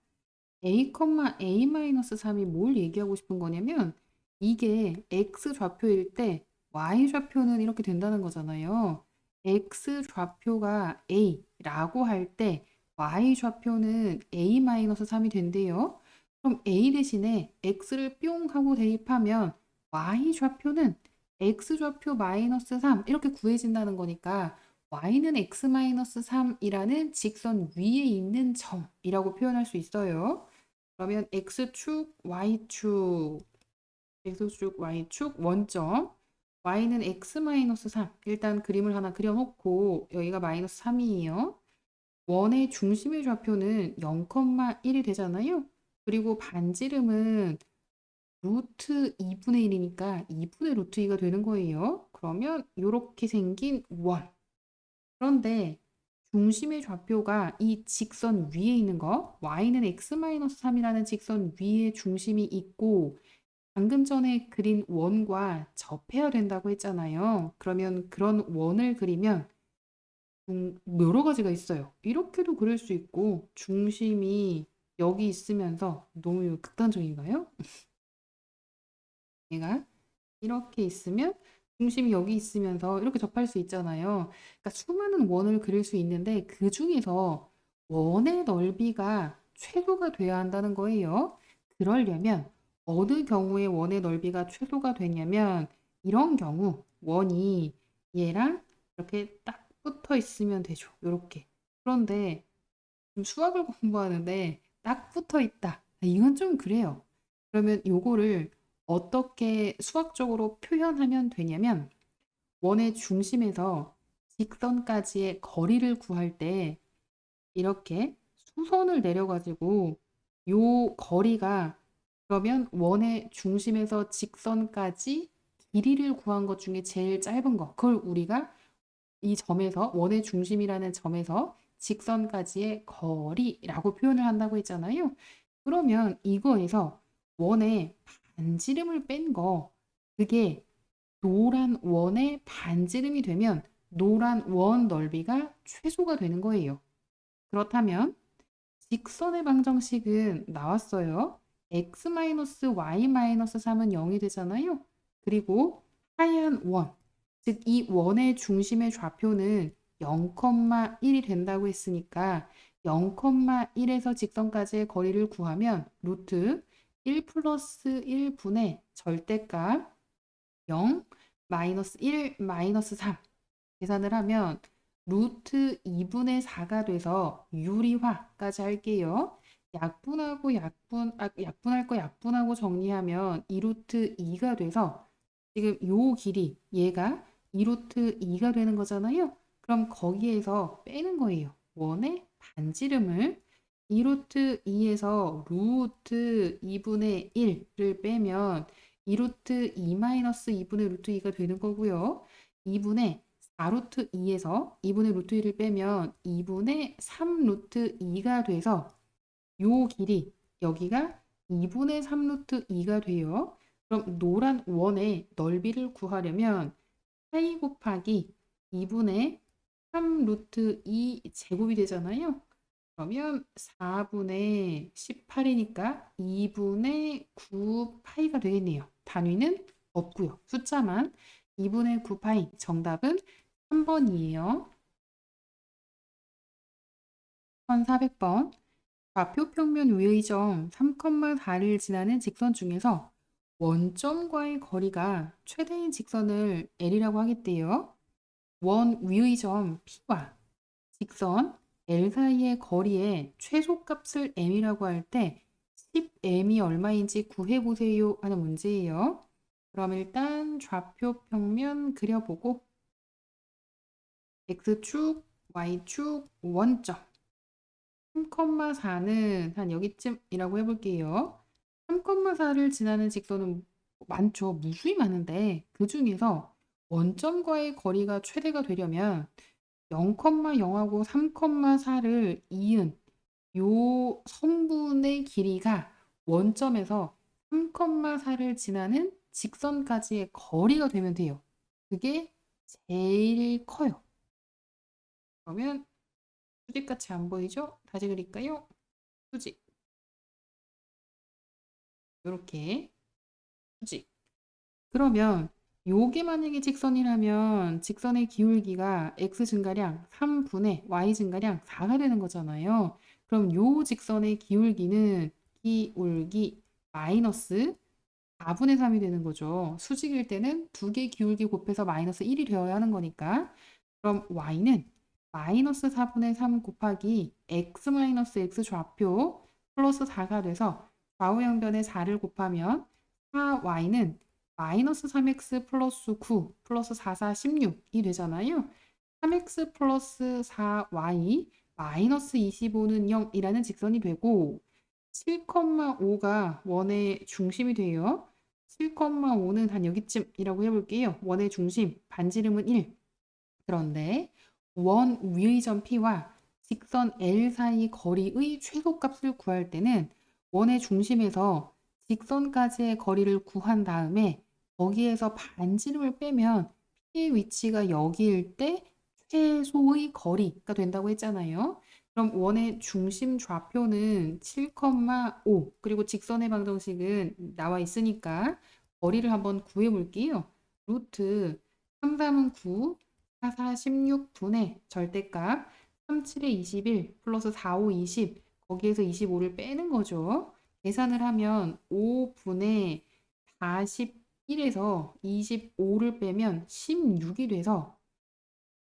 a,a-3이 뭘 얘기하고 싶은 거냐면 이게 x 좌표일 때 y 좌표는 이렇게 된다는 거잖아요. x 좌표가 a라고 할 때 y 좌표는 a-3이 된대요. 그럼 a 대신에 x를 뿅 하고 대입하면 y 좌표는 x 좌표 마이너스 3 이렇게 구해진다는 거니까 y는 x-3이라는 직선 위에 있는 점이라고 표현할 수 있어요. 그러면 x축, y축, x축, y축 원점 y는 x-3 일단 그림을 하나 그려놓고 여기가 마이너스 3이에요. 원의 중심의 좌표는 0,1이 되잖아요. 그리고 반지름은 루트 2분의 1이니까 2분의 루트 2가 되는 거예요. 그러면 이렇게 생긴 원. 그런데 중심의 좌표가 이 직선 위에 있는 거 y는 x-3이라는 직선 위에 중심이 있고 방금 전에 그린 원과 접해야 된다고 했잖아요. 그러면 그런 원을 그리면 여러 가지가 있어요. 이렇게도 그릴 수 있고 중심이 여기 있으면서 너무 극단적인가요? 얘가 이렇게 있으면 중심이 여기 있으면서 이렇게 접할 수 있잖아요. 그러니까 수많은 원을 그릴 수 있는데 그 중에서 원의 넓이가 최소가 돼야 한다는 거예요. 그러려면 어느 경우에 원의 넓이가 최소가 되냐면 이런 경우 원이 얘랑 이렇게 딱 붙어 있으면 되죠. 이렇게. 그런데 지금 수학을 공부하는데 딱 붙어 있다. 이건 좀 그래요. 그러면 요거를 어떻게 수학적으로 표현하면 되냐면 원의 중심에서 직선까지의 거리를 구할 때 이렇게 수선을 내려가지고 요 거리가 그러면 원의 중심에서 직선까지 길이를 구한 것 중에 제일 짧은 거 그걸 우리가 이 점에서 원의 중심이라는 점에서 직선까지의 거리라고 표현을 한다고 했잖아요. 그러면 이거에서 원의 반지름을 뺀 거 그게 노란 원의 반지름이 되면 노란 원 넓이가 최소가 되는 거예요. 그렇다면 직선의 방정식은 나왔어요. x-y-3은 0이 되잖아요. 그리고 하얀 원, 즉 이 원의 중심의 좌표는 0,1이 된다고 했으니까 0,1에서 직선까지의 거리를 구하면 루트 1 플러스 1분의 절대값 0 마이너스 1 마이너스 3 계산을 하면 루트 2분의 4가 돼서 유리화까지 할게요. 약분할 거 약분하고 정리하면 2 루트 2가 돼서 지금 요 길이 얘가 2 루트 2가 되는 거잖아요. 그럼 거기에서 빼는 거예요. 원의 반지름을 2 루트 2에서 루트 2분의 1을 빼면 2 루트 2 마이너스 2분의 루트 2가 되는 거고요. 2분의 4 루트 2에서 2분의 루트 1을 빼면 2분의 3 루트 2가 돼서 요 길이 여기가 2분의 3 루트 2가 돼요. 그럼 노란 원의 넓이를 구하려면 파이 곱하기 2분의 3 루트 2 제곱이 되잖아요. 그러면 4분의 18이니까 2분의 9 파이가 되겠네요. 단위는 없고요. 숫자만 2분의 9 파이. 정답은 3번이에요. 1400번. 좌표 평면 위의 점 3,4를 지나는 직선 중에서 원점과의 거리가 최대인 직선을 L이라고 하겠대요. 원 위의 점 P와 직선 L 사이의 거리의 최소값을 M이라고 할 때 10M이 얼마인지 구해보세요 하는 문제예요. 그럼 일단 좌표 평면 그려보고 X축, Y축, 원점 3,4는 한 여기쯤이라고 해볼게요. 3,4를 지나는 직선은 많죠. 무수히 많은데 그 중에서 원점과의 거리가 최대가 되려면 0,0하고 3,4를 이은 요 선분의 길이가 원점에서 3,4를 지나는 직선까지의 거리가 되면 돼요. 그게 제일 커요. 그러면 수직같이 안 보이죠? 다시 그릴까요? 수직. 이렇게 수직. 그러면 요게 만약에 직선이라면 직선의 기울기가 x 증가량 3분의 y 증가량 4가 되는 거잖아요. 그럼 요 직선의 기울기는 기울기 마이너스 4분의 3이 되는 거죠. 수직일 때는 두 개 기울기 곱해서 마이너스 1이 되어야 하는 거니까. 그럼 y는 마이너스 4분의 3 곱하기 x 마이너스 x 좌표 플러스 4가 돼서 좌우 양변에 4를 곱하면 4y는 마이너스 3x 플러스 9 플러스 4, 4, 16이 되잖아요. 3x 플러스 4y 마이너스 25는 0이라는 직선이 되고 7,5가 원의 중심이 돼요. 7,5는 한 여기쯤이라고 해볼게요. 원의 중심, 반지름은 1. 그런데 원 위의 점 P와 직선 L 사이 거리의 최소값을 구할 때는 원의 중심에서 직선까지의 거리를 구한 다음에 거기에서 반지름을 빼면 P의 위치가 여기일 때 최소의 거리가 된다고 했잖아요. 그럼 원의 중심 좌표는 7,5 그리고 직선의 방정식은 나와 있으니까 거리를 한번 구해 볼게요. 루트 3, 3은 9 4, 4, 16분의 절대값 3, 7에 21 플러스 4, 5, 20 거기에서 25를 빼는 거죠. 계산을 하면 5분의 41에서 25를 빼면 16이 돼서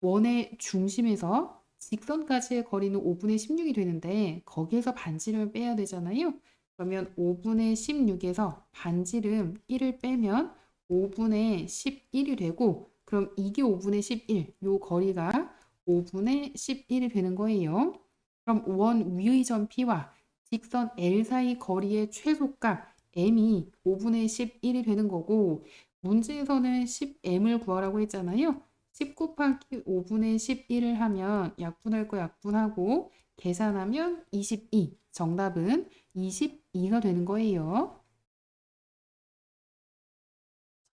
원의 중심에서 직선까지의 거리는 5분의 16이 되는데 거기에서 반지름을 빼야 되잖아요. 그러면 5분의 16에서 반지름 1을 빼면 5분의 11이 되고 그럼 이게 5분의 11, 요 거리가 5분의 11이 되는 거예요. 그럼 원 위의 점 P와 직선 L 사이 거리의 최소값 M이 5분의 11이 되는 거고 문제에서는 10M을 구하라고 했잖아요. 10 곱하기 5분의 11을 하면 약분할 거 약분하고 계산하면 22. 정답은 22가 되는 거예요.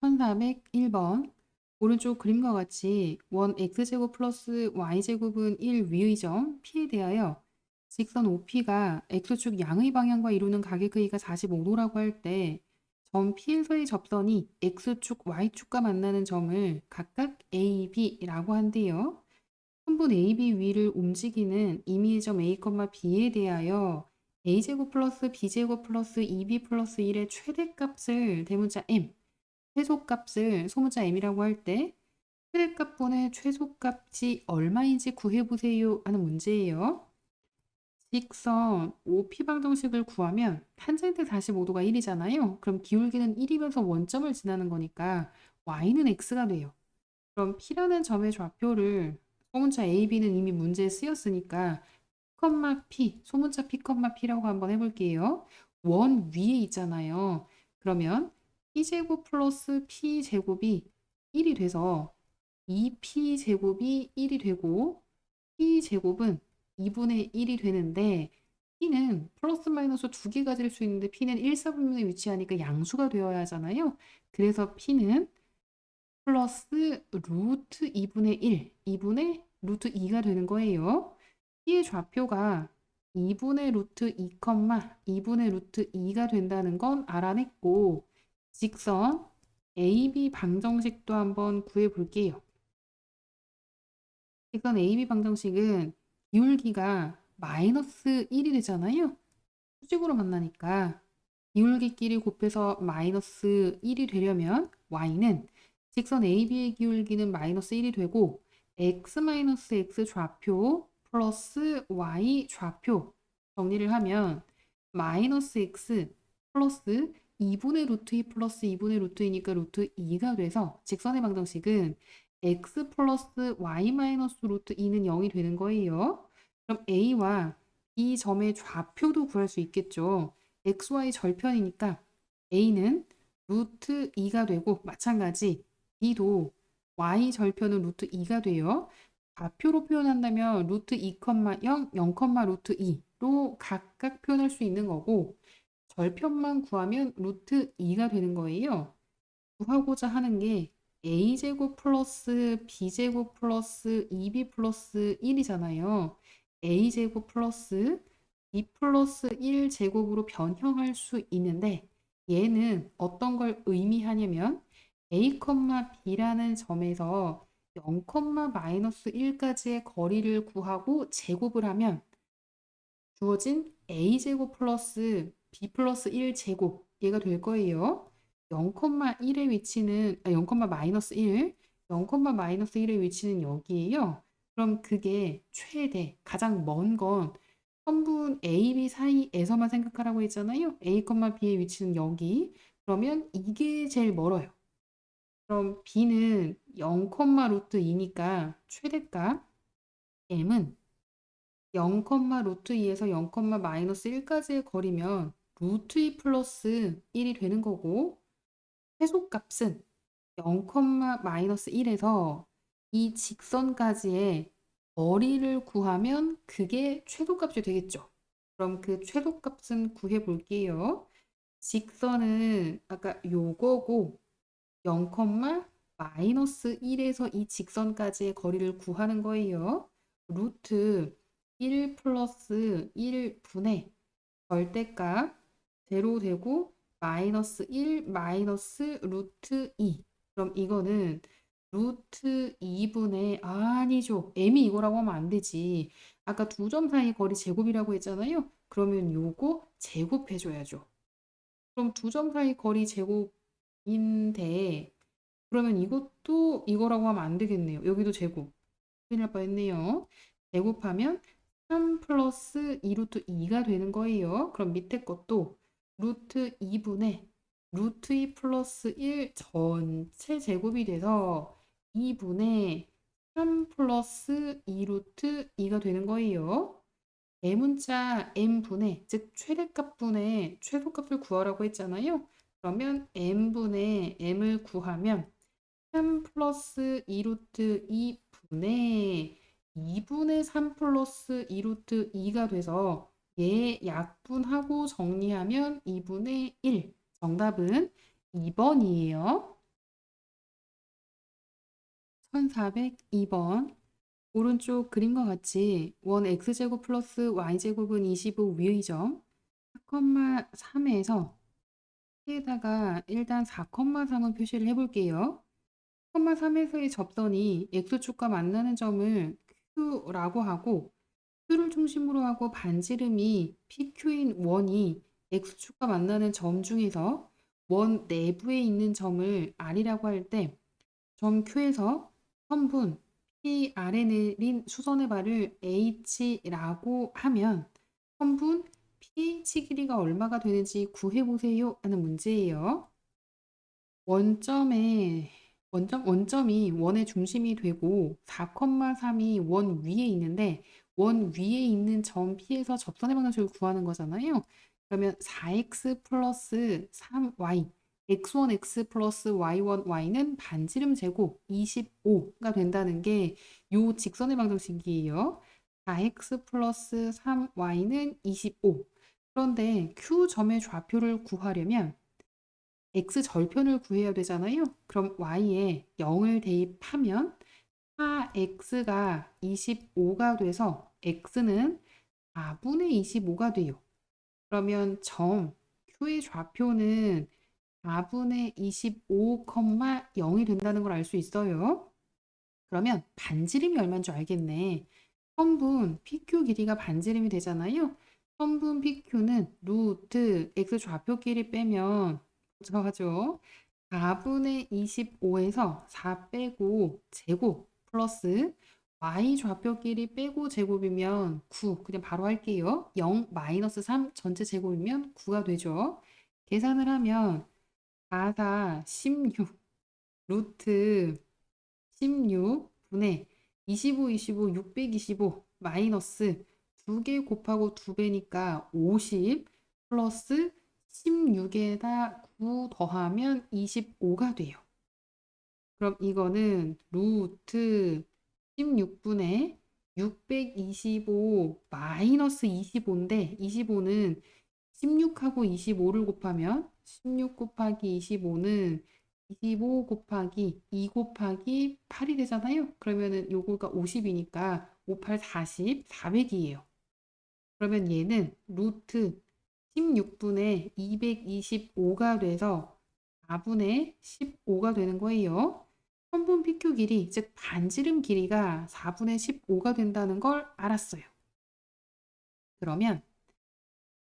1401번. 오른쪽 그림과 같이 원 x제곱 플러스 y제곱은 1 위의 점 P에 대하여 직선 OP가 x축 양의 방향과 이루는 각의 크기가 45도라고 할 때 점 P에서의 접선이 x축, y축과 만나는 점을 각각 A, B라고 한대요. 선분 AB 위를 움직이는 임의의 점 A, B에 대하여 A제곱 플러스 B제곱 플러스 2B 플러스 1의 최대값을 대문자 M, 최소값을 소문자 M이라고 할 때 최대값분의 최소값이 얼마인지 구해보세요 하는 문제예요. 직선 OP 방정식을 구하면 탄젠트 45도가 1이잖아요. 그럼 기울기는 1이면서 원점을 지나는 거니까 y는 x가 돼요. 그럼 P라는 점의 좌표를 소문자 A, B는 이미 문제에 쓰였으니까 P, 소문자 P라고 한번 해볼게요. 원 위에 있잖아요. 그러면 P제곱 플러스 P제곱이 1이 돼서 2P제곱이 1이 되고 P제곱은 2분의 1이 되는데 P는 플러스 마이너스 두 개 가질 수 있는데 P는 1사분면에 위치하니까 양수가 되어야 하잖아요. 그래서 P는 플러스 루트 2분의 1, 2분의 루트 2가 되는 거예요. P의 좌표가 2분의 루트 2, 2분의 루트 2가 된다는 건 알아냈고, 직선 AB 방정식도 한번 구해 볼게요. 직선 AB 방정식은 기울기가 마이너스 1이 되잖아요. 수직으로 만나니까 기울기끼리 곱해서 마이너스 1이 되려면 y는 직선 AB의 기울기는 마이너스 1이 되고 x 마이너스 x 좌표 플러스 y 좌표 정리를 하면 마이너스 x 플러스 2분의 루트 2 플러스 2분의 루트 2니까 루트 2가 돼서 직선의 방정식은 x 플러스 y 마이너스 루트 2는 0이 되는 거예요. 그럼 a와 이 점의 좌표도 구할 수 있겠죠. xy 절편이니까 a는 루트 2가 되고 마찬가지 b도 y 절편은 루트 2가 돼요. 좌표로 표현한다면 루트 2, 0, 0, 루트 2로 각각 표현할 수 있는 거고 절편만 구하면 루트 2가 되는 거예요. 구하고자 하는 게 a제곱 플러스 b제곱 플러스 2b 플러스 1이잖아요. a제곱 플러스 b 플러스 1제곱으로 변형할 수 있는데 얘는 어떤 걸 의미하냐면 a, b라는 점에서 0, 마이너스 1까지의 거리를 구하고 제곱을 하면 주어진 a제곱 플러스 b 플러스 1제곱 얘가 될 거예요. 0,1의 위치는 0, 마이너스 1, 0, 마이너스 1의 위치는 여기에요. 그럼 그게 최대, 가장 먼 건 선분 A, B 사이에서만 생각하라고 했잖아요. A, B의 위치는 여기. 그러면 이게 제일 멀어요. 그럼 B는 0, 루트 2니까 최대값 M은 0, 루트 2에서 0, 마이너스 1까지의 거리면 루트 2 플러스 1이 되는 거고 최소값은 0, 마이너스 1에서 이 직선까지의 거리를 구하면 그게 최소값이 되겠죠. 그럼 그 최소값은 구해 볼게요. 직선은 아까 요거고 0, 마이너스 1에서 이 직선까지의 거리를 구하는 거예요. 루트 1 플러스 1분의 절대값 제로 되고 마이너스 1 마이너스 루트 2. 그럼 이거는 루트 2분의 아니죠. m이 이거라고 하면 안 되지. 아까 두 점 사이 거리 제곱이라고 했잖아요. 그러면 요거 제곱해줘야죠. 그럼 두 점 사이 거리 제곱인데 그러면 이것도 이거라고 하면 안 되겠네요. 여기도 제곱. 큰일 날 뻔했네요. 제곱하면 3 플러스 2 루트 2가 되는 거예요. 그럼 밑에 것도 루트 2분의 루트 2 플러스 1 전체 제곱이 돼서 2분의 3 플러스 2 루트 2가 되는 거예요. M문자 M분의 즉 최대값분의 최소값을 구하라고 했잖아요. 그러면 M분의 M을 구하면 3 플러스 2 루트 2분의 2분의 3 플러스 2 루트 2가 돼서 얘 약분하고 정리하면 2분의 1. 정답은 2번이에요. 1402번. 오른쪽 그림과 같이 원 x제곱 플러스 y제곱은 25 위의 점 4,3에서 C에다가 일단 4,3은 표시를 해볼게요. 4,3에서의 접선이 x축과 만나는 점을 Q라고 하고 Q를 중심으로 하고 반지름이 PQ인 원이 x축과 만나는 점 중에서 원 내부에 있는 점을 R이라고 할 때 점 Q에서 선분 P 아래 내린 수선의 발을 H라고 하면 선분 P치 길이가 얼마가 되는지 구해보세요 하는 문제예요. 원점이 원의 중심이 되고 4,3이 원 위에 있는데 원 위에 있는 점 P에서 접선의 방정식을 구하는 거잖아요. 그러면 4x 플러스 3y x1 x 플러스 y1 y는 반지름 제곱 25가 된다는 게 요 직선의 방정식이에요. 4x 플러스 3y는 25. 그런데 Q점의 좌표를 구하려면 x 절편을 구해야 되잖아요. 그럼 y에 0을 대입하면 4x가 25가 돼서 x는 4분의 25가 돼요. 그러면 점 Q의 좌표는 4분의 25, 0이 된다는 걸 알 수 있어요. 그러면 반지름이 얼마인 줄 알겠네. 선분 PQ 길이가 반지름이 되잖아요. 선분 PQ는 루트 X 좌표 길이 빼면 좋아하죠. 4분의 25에서 4 빼고 제곱 플러스 y 좌표 길이 빼고 제곱이면 9. 그냥 바로 할게요. 0 마이너스 3 전체 제곱이면 9가 되죠. 계산을 하면 4, 4, 16 루트 16분의 25, 25, 625 마이너스 2개 곱하고 2배니까 50 플러스 16에다 9 더하면 25가 돼요. 그럼 이거는 루트 16분의 625 마이너스 25인데 25는 16하고 25를 곱하면 16 곱하기 25는 25 곱하기 2 곱하기 8이 되잖아요. 그러면은 요거가 50이니까 5, 8, 40, 400이에요. 그러면 얘는 루트 16분의 225가 돼서 4분의 15가 되는 거예요. 선분 PQ 길이, 즉 반지름 길이가 4분의 15가 된다는 걸 알았어요. 그러면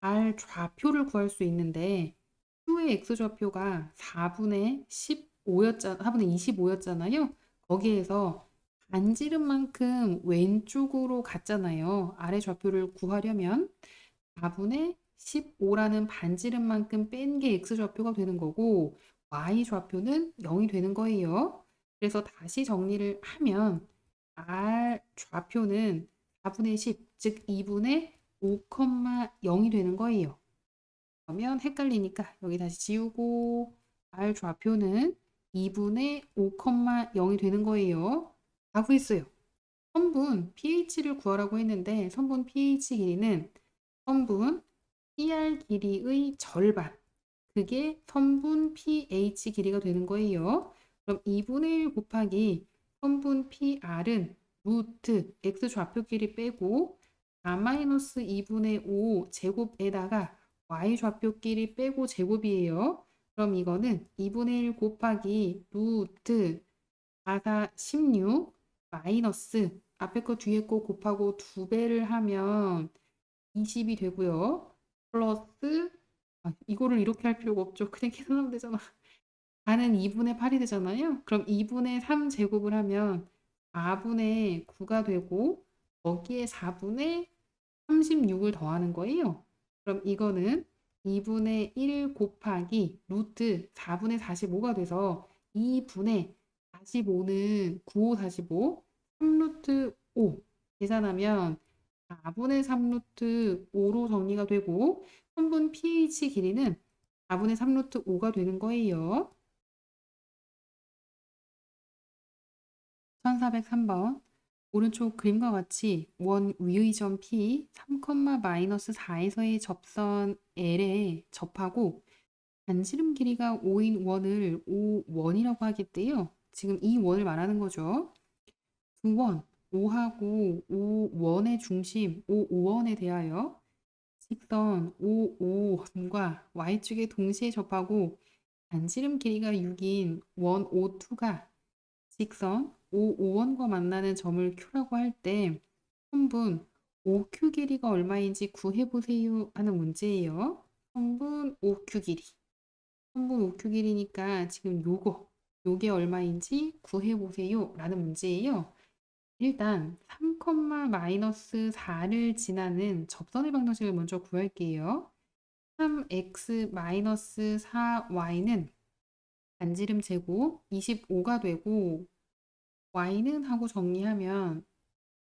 R 좌표를 구할 수 있는데 Q의 X좌표가 4분의 25였잖아요. 거기에서 반지름만큼 왼쪽으로 갔잖아요. 아래 좌표를 구하려면 4분의 15라는 반지름만큼 뺀 게 X좌표가 되는 거고 Y좌표는 0이 되는 거예요. 그래서 다시 정리를 하면 R 좌표는 4분의 10, 즉 2분의 5,0이 되는 거예요. 그러면 헷갈리니까 여기 다시 지우고 R 좌표는 2분의 5,0이 되는 거예요. 다 구했어요. 선분 pH를 구하라고 했는데 선분 pH 길이는 선분 PR 길이의 절반. 그게 선분 pH 길이가 되는 거예요. 그럼 2분의 1 곱하기 선분 PR은 루트 X 좌표 길이 빼고 4-2분의 5 제곱에다가 Y 좌표 길이 빼고 제곱이에요. 그럼 이거는 2분의 1 곱하기 루트 4, 4, 16 마이너스 앞에 거 뒤에 거 곱하고 2배를 하면 20이 되고요. 플러스 이거를 이렇게 할 필요가 없죠. 그냥 계산하면 되잖아. 4는 2분의 8이 되잖아요. 그럼 2분의 3 제곱을 하면 4분의 9가 되고 거기에 4분의 36을 더하는 거예요. 그럼 이거는 2분의 1 곱하기 루트 4분의 45가 돼서 2분의 45는 9, 5, 45, 3루트 5 계산하면 4분의 3루트 5로 정리가 되고 선분 pH 길이는 4분의 3루트 5가 되는 거예요. 1403번 오른쪽 그림과 같이 원 위의 점 P 3, 마이너스 4에서의 접선 L에 접하고 반지름 길이가 5인 원을 5원이라고 하겠대요. 지금 이 원을 말하는 거죠. 두 원, 5하고 5원의 중심 5원에 대하여 직선 5원과 Y축에 동시에 접하고 반지름 길이가 6인 원 O2가 직선 O5원과 만나는 점을 Q라고 할 때 선분 OQ 길이가 얼마인지 구해보세요 하는 문제예요. 선분 OQ 길이. 선분 OQ 길이니까 지금 요게 얼마인지 구해보세요 라는 문제예요. 일단 3, 마이너스 4를 지나는 접선의 방정식을 먼저 구할게요. 3x 마이너스 4y는 반지름 제곱 25가 되고 y는 하고 정리하면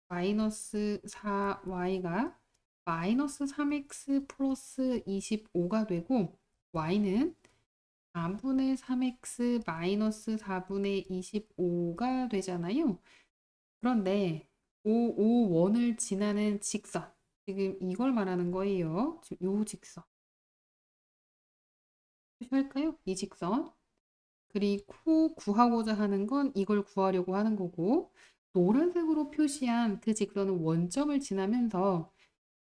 마이너스 4y가 마이너스 3x 플러스 25가 되고 y는 4분의 3x 마이너스 4분의 25가 되잖아요. 그런데 5원을 지나는 직선 지금 이걸 말하는 거예요. 지금 요 직선 표시할까요? 이 직선 그리고 구하고자 하는 건 이걸 구하려고 하는 거고 노란색으로 표시한 그 직선은 원점을 지나면서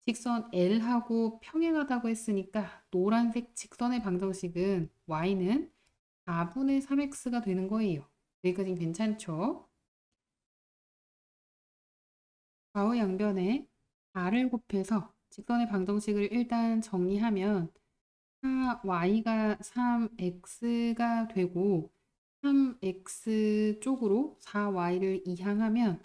직선 L하고 평행하다고 했으니까 노란색 직선의 방정식은 y는 4분의 3x가 되는 거예요. 여기까지는 괜찮죠? 좌우 양변에 r을 곱해서 직선의 방정식을 일단 정리하면 4y가 3x가 되고 3x 쪽으로 4y를 이항하면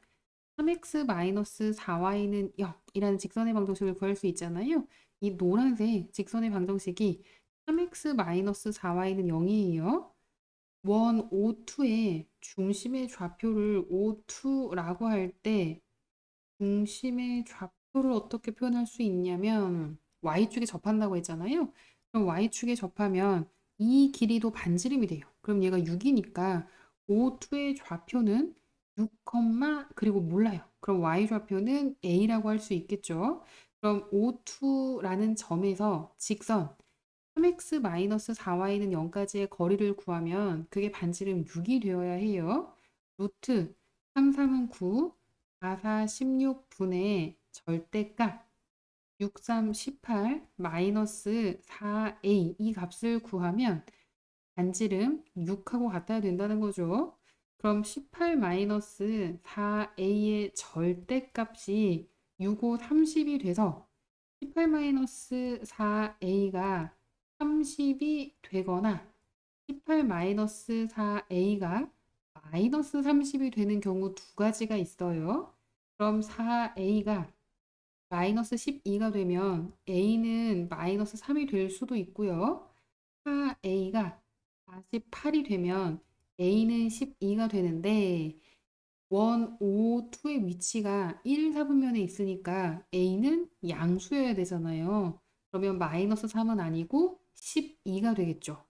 3x-4y는 0이라는 직선의 방정식을 구할 수 있잖아요. 이 노란색 직선의 방정식이 3x-4y는 0이에요. 원 O2의 중심의 좌표를 O2라고 할 때 중심의 좌표를 어떻게 표현할 수 있냐면 Y축에 접한다고 했잖아요. 그럼 Y축에 접하면 이 길이도 반지름이 돼요. 그럼 얘가 6이니까 O2의 좌표는 6, 그리고 몰라요. 그럼 Y 좌표는 A라고 할 수 있겠죠. 그럼 O2라는 점에서 직선 3x-4y는 0까지의 거리를 구하면 그게 반지름 6이 되어야 해요. 루트 3, 3은 9, 4, 4, 16분의 절대값 6, 3, 18 마이너스 4a 이 값을 구하면 반지름 6하고 같아야 된다는 거죠. 그럼 18 마이너스 4a의 절대값이 6, 5, 30이 돼서 18 마이너스 4a가 30이 되거나 18 마이너스 4a가 마이너스 30이 되는 경우 두 가지가 있어요. 그럼 4a가 마이너스 12가 되면 a는 마이너스 3이 될 수도 있고요. 4a가 48이 되면 a는 12가 되는데 원 O2의 위치가 1, 4분면에 있으니까 A는 양수여야 되잖아요. 그러면 마이너스 3은 아니고 12가 되겠죠.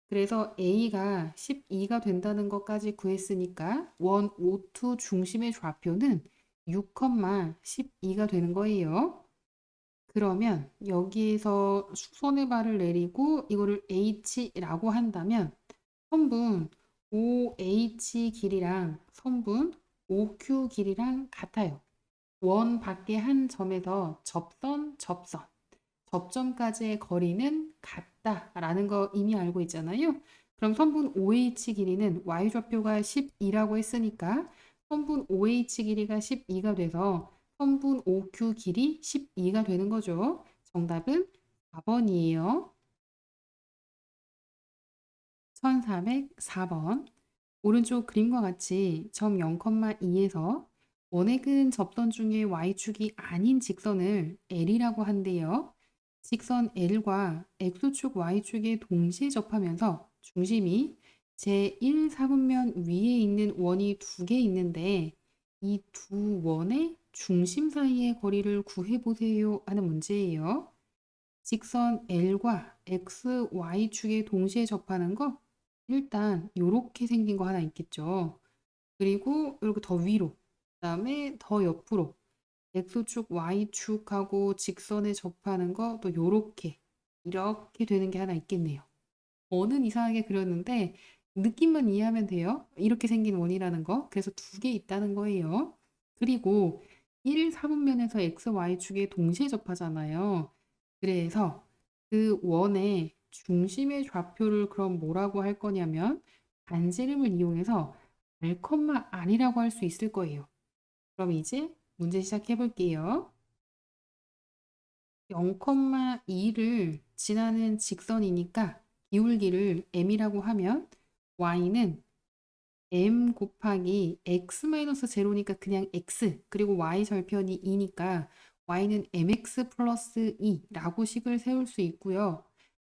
그래서 A가 12가 된다는 것까지 구했으니까 원 O2 중심의 좌표는 6, 12가 되는 거예요. 그러면 여기에서 수선의 발을 내리고 이거를 H라고 한다면 선분 OH 길이랑 선분 OQ 길이랑 같아요. 원 밖의 한 점에서 접선, 접점까지의 거리는 같다라는 거 이미 알고 있잖아요. 그럼 선분 OH 길이는 Y좌표가 12라고 했으니까 선분 OH 길이가 12가 돼서 선분 OQ 길이 12가 되는 거죠. 정답은 4번이에요. 1404번. 오른쪽 그림과 같이 점 0,2에서 원액은 접선 중에 y축이 아닌 직선을 L이라고 한대요. 직선 L과 X축 Y축에 동시에 접하면서 중심이 제1 사분면 위에 있는 원이 두 개 있는데 이 두 원의 중심 사이의 거리를 구해보세요 하는 문제예요. 직선 L과 X, Y축에 동시에 접하는 거 일단 이렇게 생긴 거 하나 있겠죠. 그리고 이렇게 더 위로, 그다음에 더 옆으로 X축, Y축하고 직선에 접하는 거 또 요렇게 이렇게 되는 게 하나 있겠네요. 원은 이상하게 그렸는데 느낌만 이해하면 돼요. 이렇게 생긴 원이라는 거. 그래서 두 개 있다는 거예요. 그리고 1, 4분면에서 X, Y축에 동시에 접하잖아요. 그래서 그 원의 중심의 좌표를 그럼 뭐라고 할 거냐면 반지름을 이용해서 R, R이라고 할 수 있을 거예요. 그럼 이제 문제 시작해 볼게요. 0,2를 지나는 직선이니까 기울기를 m이라고 하면 y는 m 곱하기 x-0니까 그냥 x 그리고 y 절편이 2니까 y는 mx 플러스 2라고 식을 세울 수 있고요.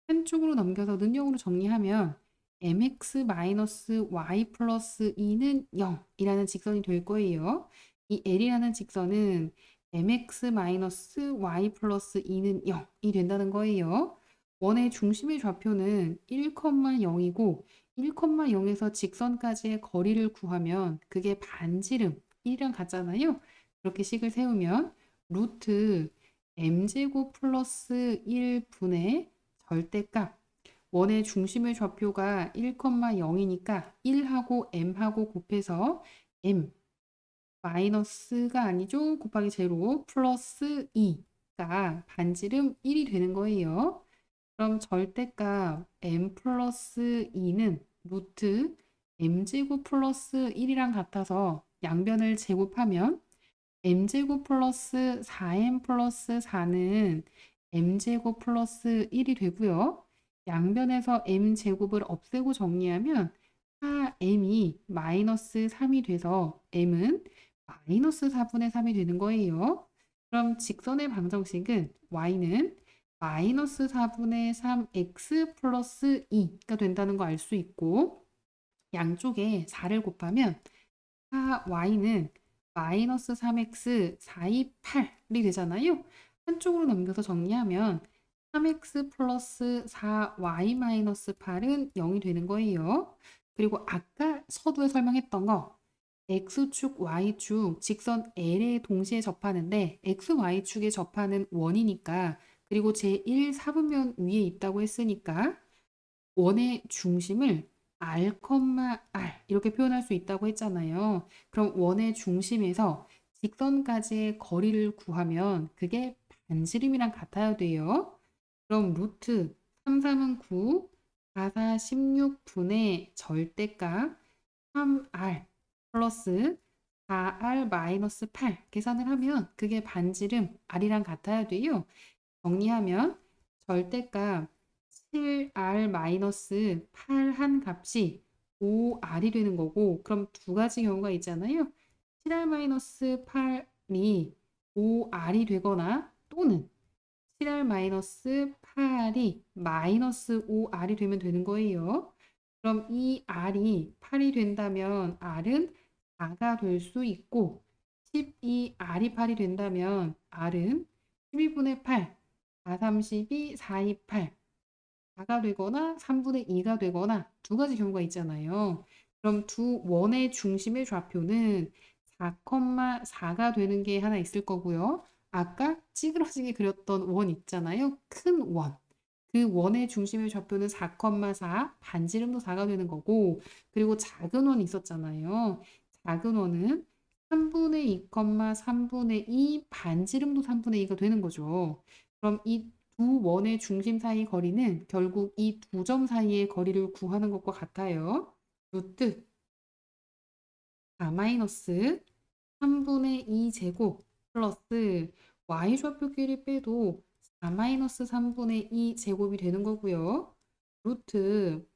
한쪽으로 넘겨서 능력으로 정리하면 mx 마이너스 y 플러스 2는 0이라는 직선이 될 거예요. 이 L이라는 직선은 mx 마이너스 y 플러스 2는 0이 된다는 거예요. 원의 중심의 좌표는 1,0이고 1,0에서 직선까지의 거리를 구하면 그게 반지름 1이랑 같잖아요. 그렇게 식을 세우면 루트 m제곱 플러스 1분의 절대값 원의 중심의 좌표가 1,0이니까 1하고 m하고 곱해서 m 마이너스가 아니죠. 곱하기 제로 플러스 2 절대값 반지름 1이 되는 거예요. 그럼 절대값 m 플러스 2는 루트 m제곱 플러스 1이랑 같아서 양변을 제곱하면 m제곱 플러스 4m 플러스 4는 m제곱 플러스 1이 되고요. 양변에서 m제곱을 없애고 정리하면 4m이 마이너스 3이 돼서 m은 마이너스 4분의 3이 되는 거예요. 그럼 직선의 방정식은 y는 마이너스 4분의 3x 플러스 2가 된다는 거 알 수 있고 양쪽에 4를 곱하면 4y는 마이너스 3x 428이 되잖아요. 한쪽으로 넘겨서 정리하면 3x 플러스 4y 마이너스 8은 0이 되는 거예요. 그리고 아까 서두에 설명했던 거 x축, y축, 직선 L에 동시에 접하는데 x, y축에 접하는 원이니까 그리고 제1 사분면 위에 있다고 했으니까 원의 중심을 R, R 이렇게 표현할 수 있다고 했잖아요. 그럼 원의 중심에서 직선까지의 거리를 구하면 그게 반지름이랑 같아야 돼요. 그럼 루트 3, 3은 9, 4, 4, 16분의 절대값 3R 플러스 4R 마이너스 8 계산을 하면 그게 반지름 R이랑 같아야 돼요. 정리하면 절대값 7R 마이너스 8 한 값이 5R이 되는 거고 그럼 두 가지 경우가 있잖아요. 7R 마이너스 8이 5R이 되거나 또는 7R 마이너스 8이 마이너스 5R이 되면 되는 거예요. 그럼 이 R이 8이 된다면 R은 4가 될 수 있고 12R이 8이 된다면 R은 12분의 8, 4, 32, 4, 2, 8 4가 되거나 3분의 2가 되거나 두 가지 경우가 있잖아요. 그럼 두 원의 중심의 좌표는 4,4가 되는 게 하나 있을 거고요. 아까 찌그러지게 그렸던 원 있잖아요. 큰 원. 그 원의 중심의 좌표는 4,4, 반지름도 4가 되는 거고 그리고 작은 원이 있었잖아요. 작은 원은 3분의 2, 3분의 2, 반지름도 3분의 2가 되는 거죠. 그럼 이 두 원의 중심 사이 거리는 결국 이 두 점 사이의 거리를 구하는 것과 같아요. 루트 4 마이너스 3분의 2 제곱 플러스 y좌표끼리 빼도 4 마이너스 3분의 2 제곱이 되는 거고요. 루트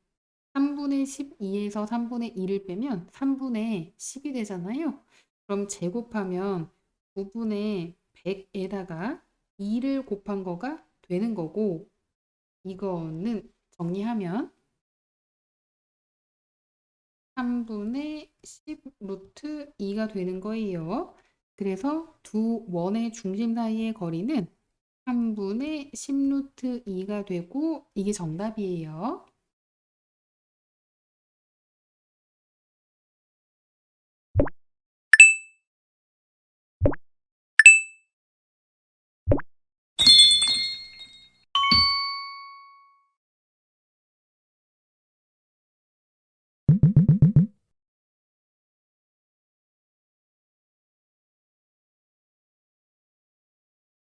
3분의 12에서 3분의 2를 빼면 3분의 10이 되잖아요. 그럼 제곱하면 9분의 100에다가 2를 곱한 거가 되는 거고 이거는 정리하면 3분의 10 루트 2가 되는 거예요. 그래서 두 원의 중심 사이의 거리는 3분의 10 루트 2가 되고 이게 정답이에요.